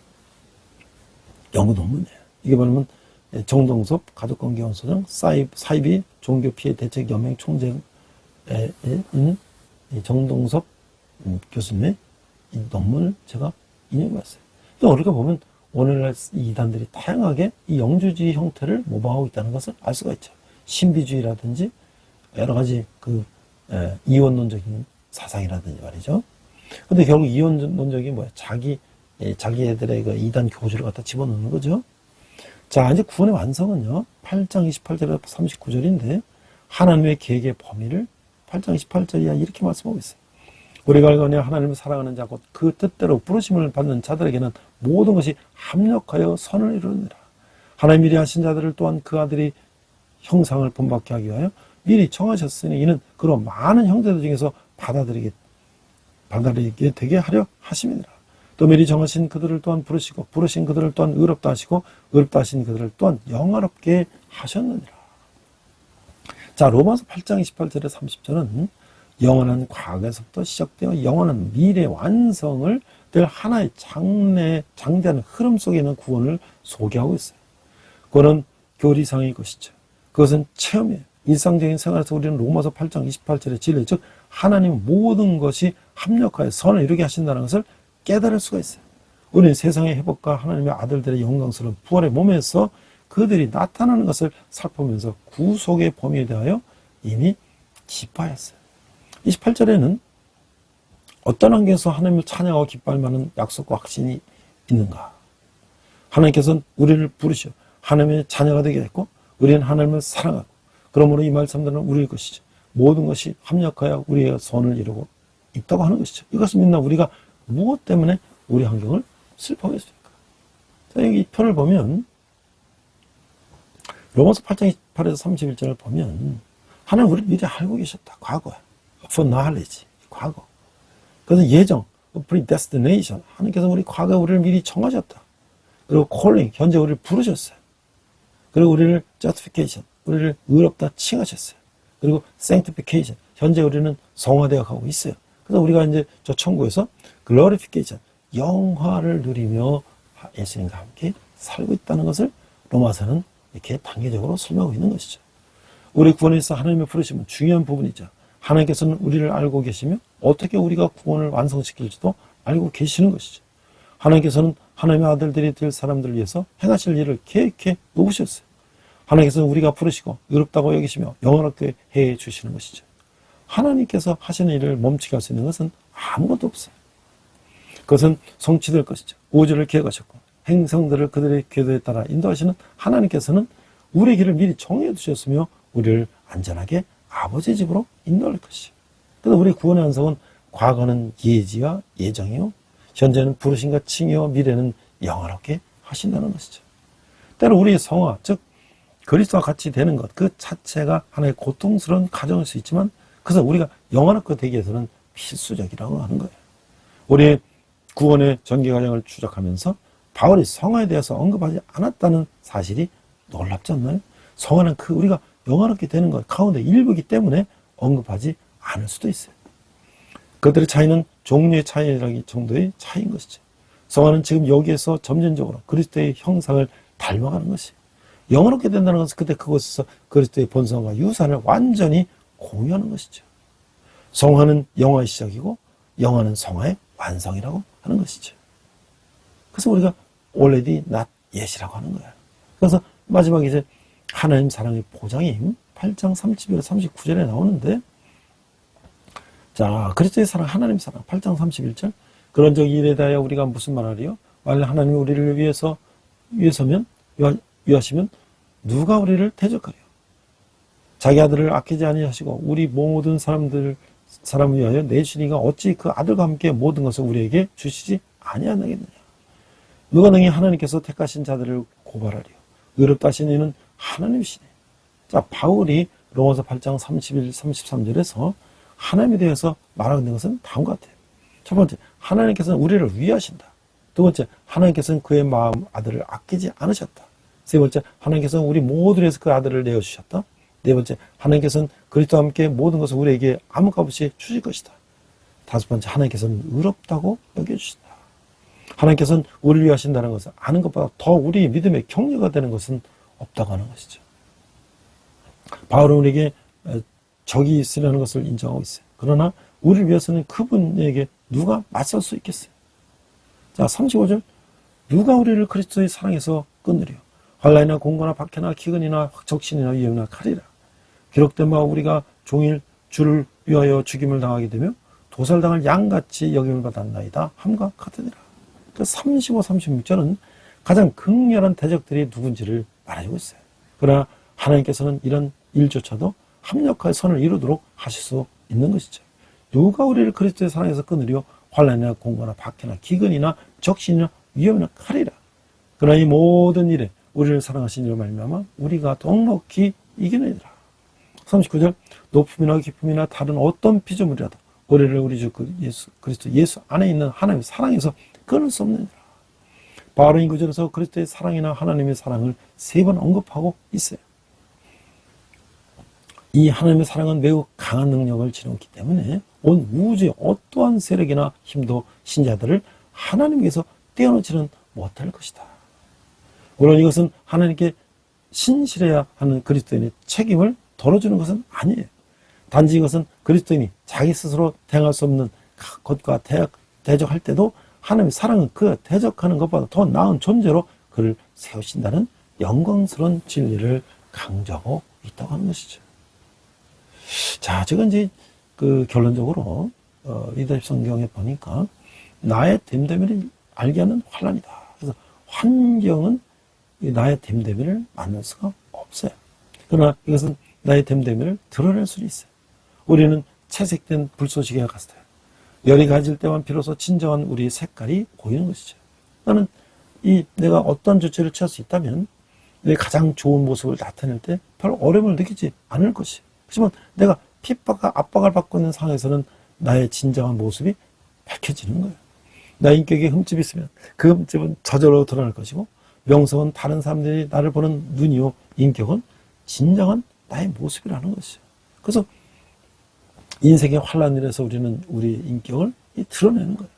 연구 논문이에요. 이게 뭐냐면 정동섭 가족관계연소장 사이비 종교피해 대책 연맹 총재인 이 정동섭 교수님의 이 논문을 제가 인용해봤어요. 우리가 보면 오늘날 이 이단들이 다양하게 이 영주주의 형태를 모방하고 있다는 것을 알 수가 있죠. 신비주의라든지 여러 가지 이원론적인 사상이라든지 말이죠. 근데 결국 이원론적이 뭐야? 자기애들의 그 이단 교주를 갖다 집어넣는 거죠. 자, 이제 구원의 완성은요, 8장 28절에서 39절인데, 하나님의 계획의 범위를 8장 28절이야 이렇게 말씀하고 있어요. 우리가 알거니와 하나님을 사랑하는 자 곧 그 뜻대로 부르심을 받는 자들에게는 모든 것이 합력하여 선을 이루느니라. 하나님 미리 하신 자들을 또한 그 아들이 형상을 본받게 하기 위하여 미리 정하셨으니 이는 그로 많은 형제들 중에서 받아들이게 되게 하려 하심이니라. 또 미리 정하신 그들을 또한 부르시고 부르신 그들을 또한 의롭다 하시고 의롭다 하신 그들을 또한 영화롭게 하셨느니라. 자, 로마서 8장 28절에 30절은 영원한 과거에서부터 시작되어 영원한 미래 완성을 될 하나의 장대한 흐름 속에 있는 구원을 소개하고 있어요. 그거는 교리상의 것이죠. 그것은 체험이에요. 일상적인 생활에서 우리는 로마서 8장 28절의 진리, 즉 하나님은 모든 것이 합력하여 선을 이루게 하신다는 것을 깨달을 수가 있어요. 우리는 세상의 회복과 하나님의 아들들의 영광스러운 부활의 몸에서 그들이 나타나는 것을 살펴보면서 구속의 범위에 대하여 이미 기뻐하였어요. 28절에는 어떤 환경에서 하나님을 찬양하고 기뻐할 만한 약속과 확신이 있는가? 하나님께서는 우리를 부르시어 하나님의 자녀가 되게 했고 우리는 하나님을 사랑하고 그러므로 이 말씀들은 우리의 것이죠. 모든 것이 합력하여 우리의 선을 이루고 있다고 하는 것이죠. 이것을 믿나 우리가 무엇 때문에 우리 환경을 슬퍼하겠습니까? 자, 여기 이 편을 보면 로마서 8장 28에서 31절을 보면 하나님 우리를 미리 알고 계셨다. 과거야. For knowledge. 과거. 그래서 예정. predestination. 하나님께서 우리 과거에 우리를 미리 정하셨다. 그리고 calling. 현재 우리를 부르셨어요. 그리고 우리를 justification. 우리를 의롭다 칭하셨어요. 그리고 sanctification. 현재 우리는 성화되어 가고 있어요. 그래서 우리가 이제 저 천국에서 glorification. 영화를 누리며 예수님과 함께 살고 있다는 것을 로마서는 이렇게 단계적으로 설명하고 있는 것이죠. 우리 구원에서 하나님의 부르심은 중요한 부분이죠. 하나님께서는 우리를 알고 계시며 어떻게 우리가 구원을 완성시킬지도 알고 계시는 것이죠. 하나님께서는 하나님의 아들들이 될 사람들을 위해서 행하실 일을 계획해 놓으셨어요. 하나님께서는 우리가 부르시고 의롭다고 여기시며 영원하게 해 주시는 것이죠. 하나님께서 하시는 일을 멈추게 할 수 있는 것은 아무것도 없어요. 그것은 성취될 것이죠. 우주를 계획하셨고 행성들을 그들의 궤도에 따라 인도하시는 하나님께서는 우리의 길을 미리 정해 두셨으며 우리를 안전하게 아버지 집으로 인도할 것이죠. 그래서 우리 구원의 완성은 과거는 예지와 예정이요 현재는 부르심과 칭의와 미래는 영원하게 하신다는 것이죠. 때로 우리의 성화, 즉 그리스도와 같이 되는 것 그 자체가 하나의 고통스러운 과정일 수 있지만 그래서 우리가 영원하게 되기 위해서는 필수적이라고 하는 거예요. 우리의 구원의 전개 과정을 추적하면서 바울이 성화에 대해서 언급하지 않았다는 사실이 놀랍지 않나요? 성화는 우리가 영원하게 되는 것 가운데 일부이기 때문에 언급하지 않을 수도 있어요. 그들의 차이는 종류의 차이라기 정도의 차이인 것이죠. 성화는 지금 여기에서 점진적으로 그리스도의 형상을 닮아가는 것이에요. 영원하게 된다는 것은 그때 그곳에서 그리스도의 본성과 유산을 완전히 공유하는 것이죠. 성화는 영화의 시작이고 영화는 성화의 완성이라고 하는 것이죠. 그래서 우리가 already not yet이라고 하는 거예요. 그래서 마지막에 이제 하나님 사랑의 보장임 8장 30절 39절에 나오는데 자 그리스도의 사랑 하나님 사랑 8장 31절 그런 적 일에 대하여 우리가 무슨 말하리요? 만일 하나님이 우리를 위하시면 누가 우리를 대적하리요? 자기 아들을 아끼지 아니하시고 우리 모든 사람을 위하여 내주시니가 어찌 그 아들과 함께 모든 것을 우리에게 주시지 아니하겠느냐? 누가 능히 하나님께서 택하신 자들을 고발하리요? 의롭다 하신 이는 하나님이시네. 자, 바울이 로마서 8장 31, 33절에서 하나님에 대해서 말하고 있는 것은 다음과 같아요. 첫 번째, 하나님께서는 우리를 위하신다. 두 번째, 하나님께서는 그의 마음 아들을 아끼지 않으셨다. 세 번째, 하나님께서는 우리 모두를 위해서 그 아들을 내어주셨다. 네 번째, 하나님께서는 그리스도와 함께 모든 것을 우리에게 아무 값 없이 주실 것이다. 다섯 번째, 하나님께서는 의롭다고 여겨주신다. 하나님께서는 우리를 위하신다는 것을 아는 것보다 더 우리 믿음의 격려가 되는 것은 없다고 하는 것이죠. 바울은 우리에게 적이 있으려는 것을 인정하고 있어요. 그러나 우리를 위해서는 그분에게 누가 맞설 수 있겠어요? 자, 35절. 누가 우리를 그리스도의 사랑에서 끊으려? 환난이나 공고나 박해나 기근이나 적신이나 위험이나 칼이라. 기록된 바 우리가 종일 주를 위하여 죽임을 당하게 되며 도살당할 양같이 여김을 받았나이다. 함과 같으니라. 그 35, 36절은 가장 극렬한 대적들이 누군지를 말해주고 있어요. 그러나 하나님께서는 이런 일조차도 합력하여 선을 이루도록 하실 수 있는 것이죠. 누가 우리를 그리스도의 사랑에서 끊으려? 환난이나 공고나 박해나 기근이나 적신이나 위험이나 칼이라. 그러나 이 모든 일에 우리를 사랑하신 이로 말미암아 우리가 넉넉히 이기느니라. 39절. 높음이나 깊음이나 다른 어떤 피조물이라도 우리를 우리 주 그리스도 예수 안에 있는 하나님의 사랑에서 끊을 수 없느니라. 바울은 이 구절에서 그리스도의 사랑이나 하나님의 사랑을 3번 언급하고 있어요. 이 하나님의 사랑은 매우 강한 능력을 지녔기 때문에 온 우주의 어떠한 세력이나 힘도 신자들을 하나님께서 떼어놓지는 못할 것이다. 물론 이것은 하나님께 신실해야 하는 그리스도인의 책임을 덜어주는 것은 아니에요. 단지 이것은 그리스도인이 자기 스스로 대항할 수 없는 것과 대적할 때도 하나님의 사랑은 그 대적하는 것보다 더 나은 존재로 그를 세우신다는 영광스러운 진리를 강조하고 있다고 하는 것이죠. 자, 제가 이제 그 결론적으로 리더십 성경에 보니까 나의 됨됨이를 알게 하는 환난이다. 그래서 환경은 나의 됨됨이를 만날 수가 없어요. 그러나 이것은 나의 됨됨이를 드러낼 수 있어요. 우리는 채색된 불쏘시개 같아요. 열이 가질 때만 비로소 진정한 우리의 색깔이 보이는 것이죠. 나는 내가 어떤 조치를 취할 수 있다면 내 가장 좋은 모습을 나타낼 때 별 어려움을 느끼지 않을 것이에요. 하지만 내가 핍박과 압박을 받고 있는 상황에서는 나의 진정한 모습이 밝혀지는 거예요. 나의 인격에 흠집이 있으면 그 흠집은 저절로 드러날 것이고, 명성은 다른 사람들이 나를 보는 눈이요, 인격은 진정한 나의 모습이라는 것이에요. 그래서 인생의 환란이라서 우리는 우리의 인격을 드러내는 거예요.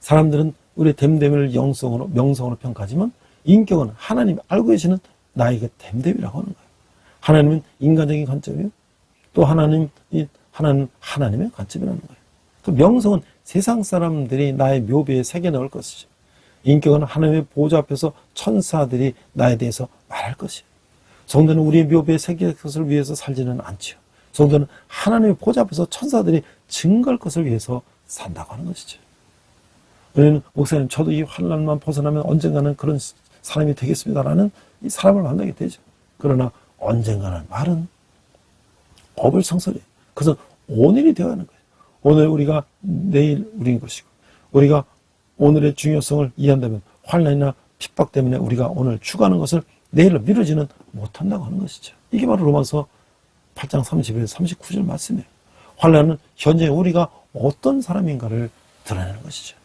사람들은 우리의 됨됨이를 명성으로 평가하지만 인격은 하나님이 알고 계시는 나의 그 됨됨이라고 하는 거예요. 하나님은 인간적인 관점이요, 또 하나님의 관점이라는 거예요. 그 명성은 세상 사람들이 나의 묘비에 새겨 넣을 것이죠. 인격은 하나님의 보좌 앞에서 천사들이 나에 대해서 말할 것이에요. 성도는 우리의 묘비에 새길 것을 위해서 살지는 않지요. 성도는 하나님의 보좌 앞에서 천사들이 증거할 것을 위해서 산다고 하는 것이죠. 우리는 목사님, 저도 이 환난만 벗어나면 언젠가는 그런 사람이 되겠습니다라는 이 사람을 만나게 되죠. 그러나 언젠가는 말은 어불성설이에요. 그래서 오늘이 되어야 하는 거예요. 오늘 우리가 내일 우리인 것이고, 우리가 오늘의 중요성을 이해한다면 환난이나 핍박 때문에 우리가 오늘 추구하는 것을 내일로 미루지는 못한다고 하는 것이죠. 이게 바로 로마서 8장 31, 39절 말씀이에요. 환난은 현재 우리가 어떤 사람인가를 드러내는 것이죠.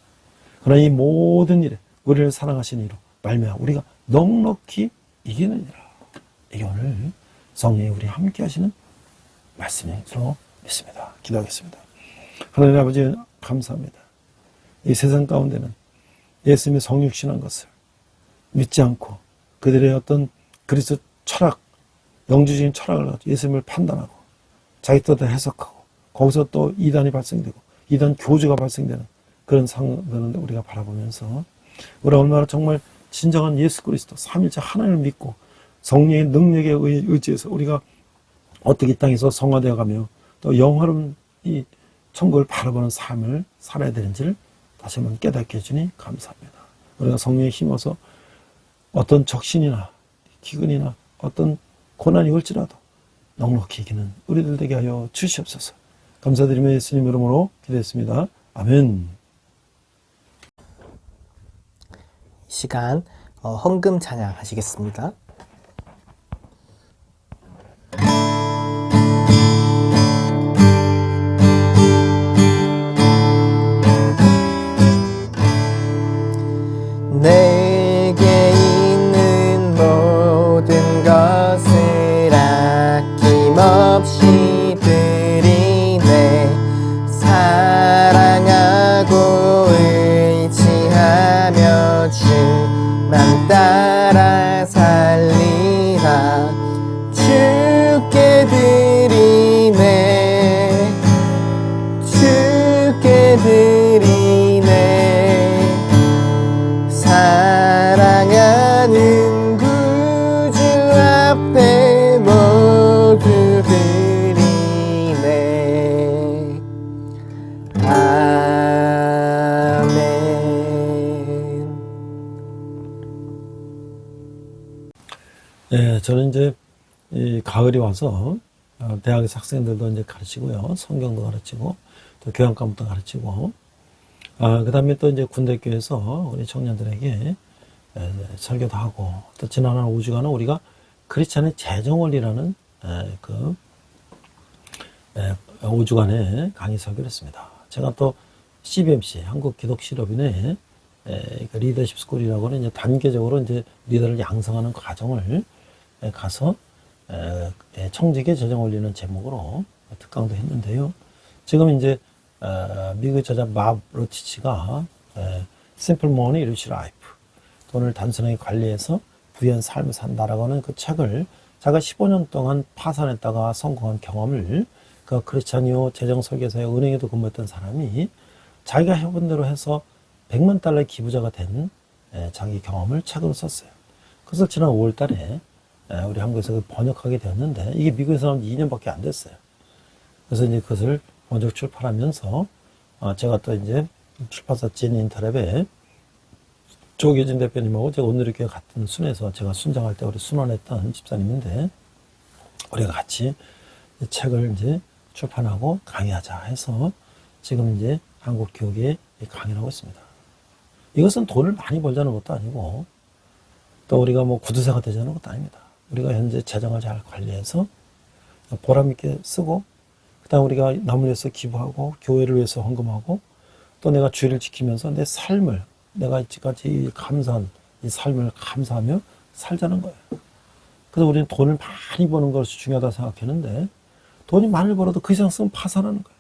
그러나 이 모든 일에 우리를 사랑하시는 이로 말미암아 우리가 넉넉히 이기느니라. 이게 오늘 성령이 우리 함께 하시는 말씀인 줄로 믿습니다. 기도하겠습니다. 하나님 아버지, 감사합니다. 이 세상 가운데는 예수님의 성육신한 것을 믿지 않고 그들의 어떤 그리스도 철학, 영주적인 철학을 가지고 예수님을 판단하고 자기 뜻대로 해석하고 거기서 또 이단이 발생되고 이단 교주가 발생되는 그런 상황들을 우리가 바라보면서 우리가 얼마나 정말 진정한 예수 그리스도 삼위일체 하나님을 믿고 성령의 능력에 의지해서 우리가 어떻게 이 땅에서 성화되어 가며 또 영화로운 이 천국을 바라보는 삶을 살아야 되는지를 다시 한번 깨닫게 해주니 감사합니다. 우리가 성령에 힘어서 어떤 적신이나 기근이나 어떤 고난이 올지라도 넉넉히 이기는 우리들 되게 하여 주시옵소서. 감사드리며 예수님 이름으로 기도했습니다. 아멘. 시간 헌금 찬양하시겠습니다. 내게 있는 모든 것을 아낌없이 드리네. 사랑하고 의지하며 주만 따라 살 저는 이제 이 가을이 와서 대학에서 학생들도 이제 가르치고요. 성경도 가르치고 또 교양과목도 가르치고 그다음에 또 이제 군대교에서 우리 청년들에게 설교도 하고 또 지난 한 5주간은 우리가 크리스찬의 재정원리라는 그 5주간의 강의 설교를 했습니다. 제가 또 CBMC 한국기독실업인의 그 리더십 스쿨이라고 하는 이제 단계적으로 이제 리더를 양성하는 과정을 가서 청직의 재정원리는 제목으로 특강도 했는데요. 지금 이제 미국의 저자 밥 로티치가 Simple Money Rich Life, 돈을 단순하게 관리해서 부유한 삶을 산다라고 하는 그 책을 자기가 15년 동안 파산했다가 성공한 경험을 그 크리스찬이요 재정 설계사의 은행에도 근무했던 사람이 자기가 해본 대로 해서 100만 달러의 기부자가 된 자기 경험을 책으로 썼어요. 그래서 지난 5월 달에 우리 한국에서 번역하게 되었는데 이게 미국에서는 2년밖에 안 됐어요. 그래서 이제 그것을 먼저 출판하면서 제가 또 이제 출판사 진 인터랩에 조계진 대표님하고 제가 오늘의 교회 같은 순에서 제가 순장할 때 우리 순원했던 집사님인데 우리가 같이 책을 이제 출판하고 강의하자 해서 지금 이제 한국 교계에 강의를 하고 있습니다. 이것은 돈을 많이 벌자는 것도 아니고 또 우리가 뭐 구두쇠가 되자는 것도 아닙니다. 우리가 현재 재정을 잘 관리해서 보람 있게 쓰고 그다음 우리가 남을 위해서 기부하고 교회를 위해서 헌금하고 또 내가 주의를 지키면서 내 삶을 내가 이제까지 감사한 이 삶을 감사하며 살자는 거예요. 그래서 우리는 돈을 많이 버는 것이 중요하다고 생각했는데 돈이 많이 벌어도 그 이상 쓰면 파산하는 거예요.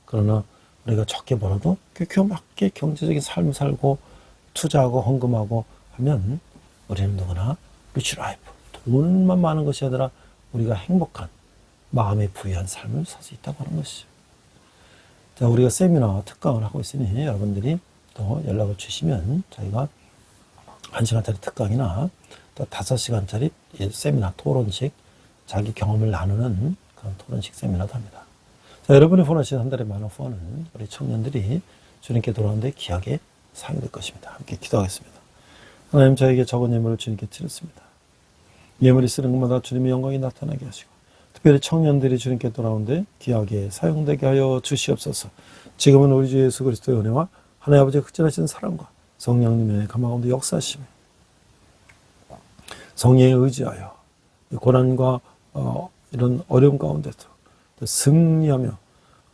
그러나 우리가 적게 벌어도 그 맞게 경제적인 삶을 살고 투자하고 헌금하고 하면 우리는 누구나 리치 라이프, 돈만 많은 것이 아니라 우리가 행복한 마음의 부유한 삶을 살 수 있다고 하는 것이죠. 자, 우리가 세미나 특강을 하고 있으니 여러분들이 또 연락을 주시면 저희가 1시간짜리 특강이나 또 5시간짜리 세미나 토론식 자기 경험을 나누는 그런 토론식 세미나도 합니다. 자, 여러분이 후원하신 한 달에 많은 후원은 우리 청년들이 주님께 돌아오는데 귀하게 사용될 것입니다. 함께 기도하겠습니다. 하나님, 저에게 적은 예물을 주님께 드렸습니다. 예물이 쓰는 것마다 주님의 영광이 나타나게 하시고 특별히 청년들이 주님께 돌아오는데 귀하게 사용되게 하여 주시옵소서. 지금은 우리 주 예수 그리스도의 은혜와 하나님 아버지의 극진하신 사랑과 성령님의 감화 가운데 역사하심에 성령에 의지하여 고난과 이런 어려움 가운데도 승리하며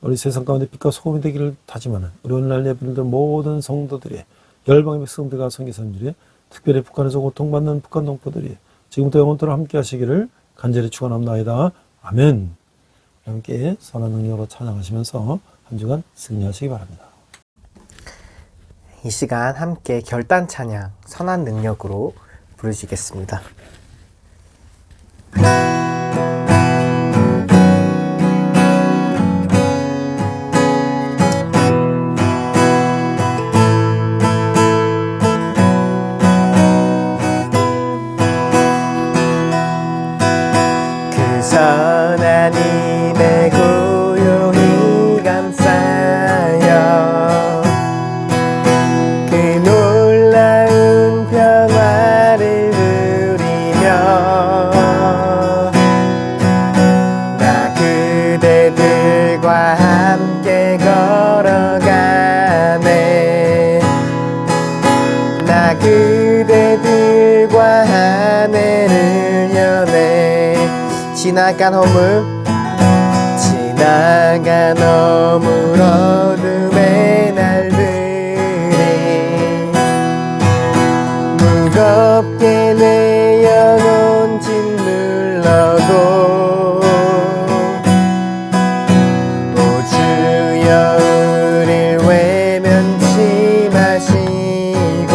우리 세상 가운데 빛과 소금이 되기를 다짐하는 우리 오늘날 예배를 모든 성도들이 열방의 백성들과 선교사님들이 특별히 북한에서 고통받는 북한 동포들이 지금부터 영원토록 함께 하시기를 간절히 축원합니다. 아멘. 함께 선한 능력으로 찬양하시면서 한 주간 승리하시기 바랍니다. 이 시간 함께 결단 찬양 선한 능력으로 부르시겠습니다. 선한 힘에 고요히 감싸여 그 놀라운 평화를 누리며 나 그대들과 함께 걸어가네. 나 그대들과 하늘을 여네. 지나간 허물 어둠의 날들이 무겁게 내 영혼 짓눌러도 오 주여 우릴 외면치 마시고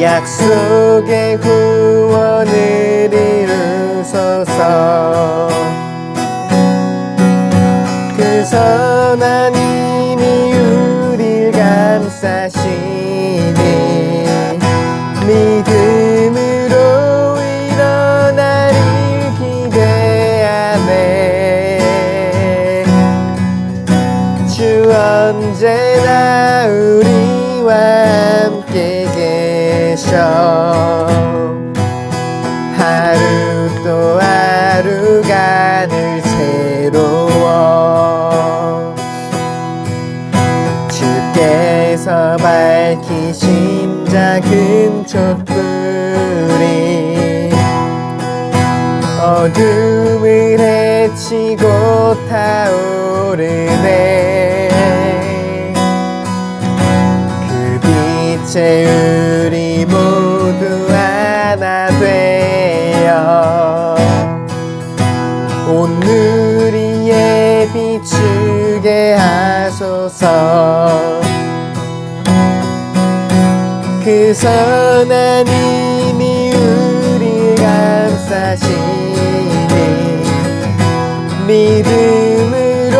약속의 구원을 이루소서. 그 선한 힘이 우릴 감싸시니 믿음으로 일어나를 기대하네. 주 언제나 우리와 함께 계셔. 밝히신 작은 촛불이 어둠을 헤치고 타오르네. 그 빛에 우리 모두 하나 되어 오늘 이에 비추게 하소서. 그 선한 힘이 우리 감싸시니 믿음으로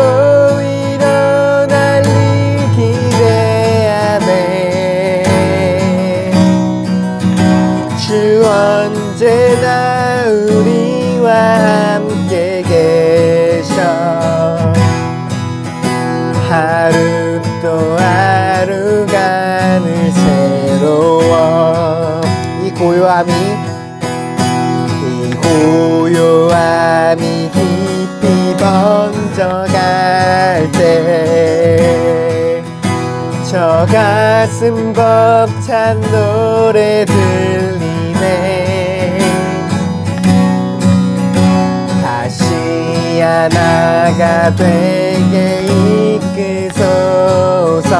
일어날 일 기대하네. 주 언제나 우리와 함께 계셔. 하루 또 하루가 늘 새로워. 이 고요함이 깊이 번져갈 때 저 가슴 벅찬 노래 들리네. 다시 하나가 되게 이끄소서.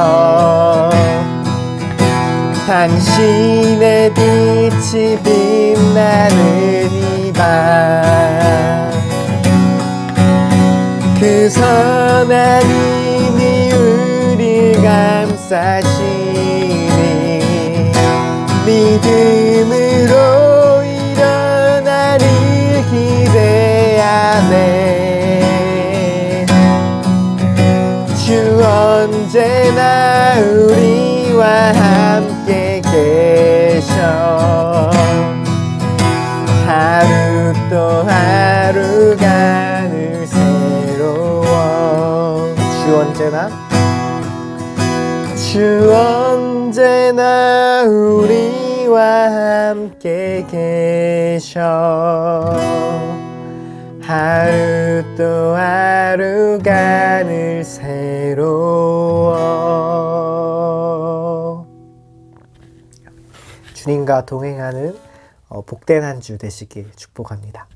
당신의 빛이 빛나는 이 밤 그 선한 힘이 우릴 감싸시니 믿음으로 일어나길 기대하네. 주 언제나 우리와 함께 계셔. 하루 또 하루가 늘 새로워. 주 언제나 우리와 함께 계셔. 하루 또 하루가 늘 새로워. 주님과 동행하는 복된 한 주 되시길 축복합니다.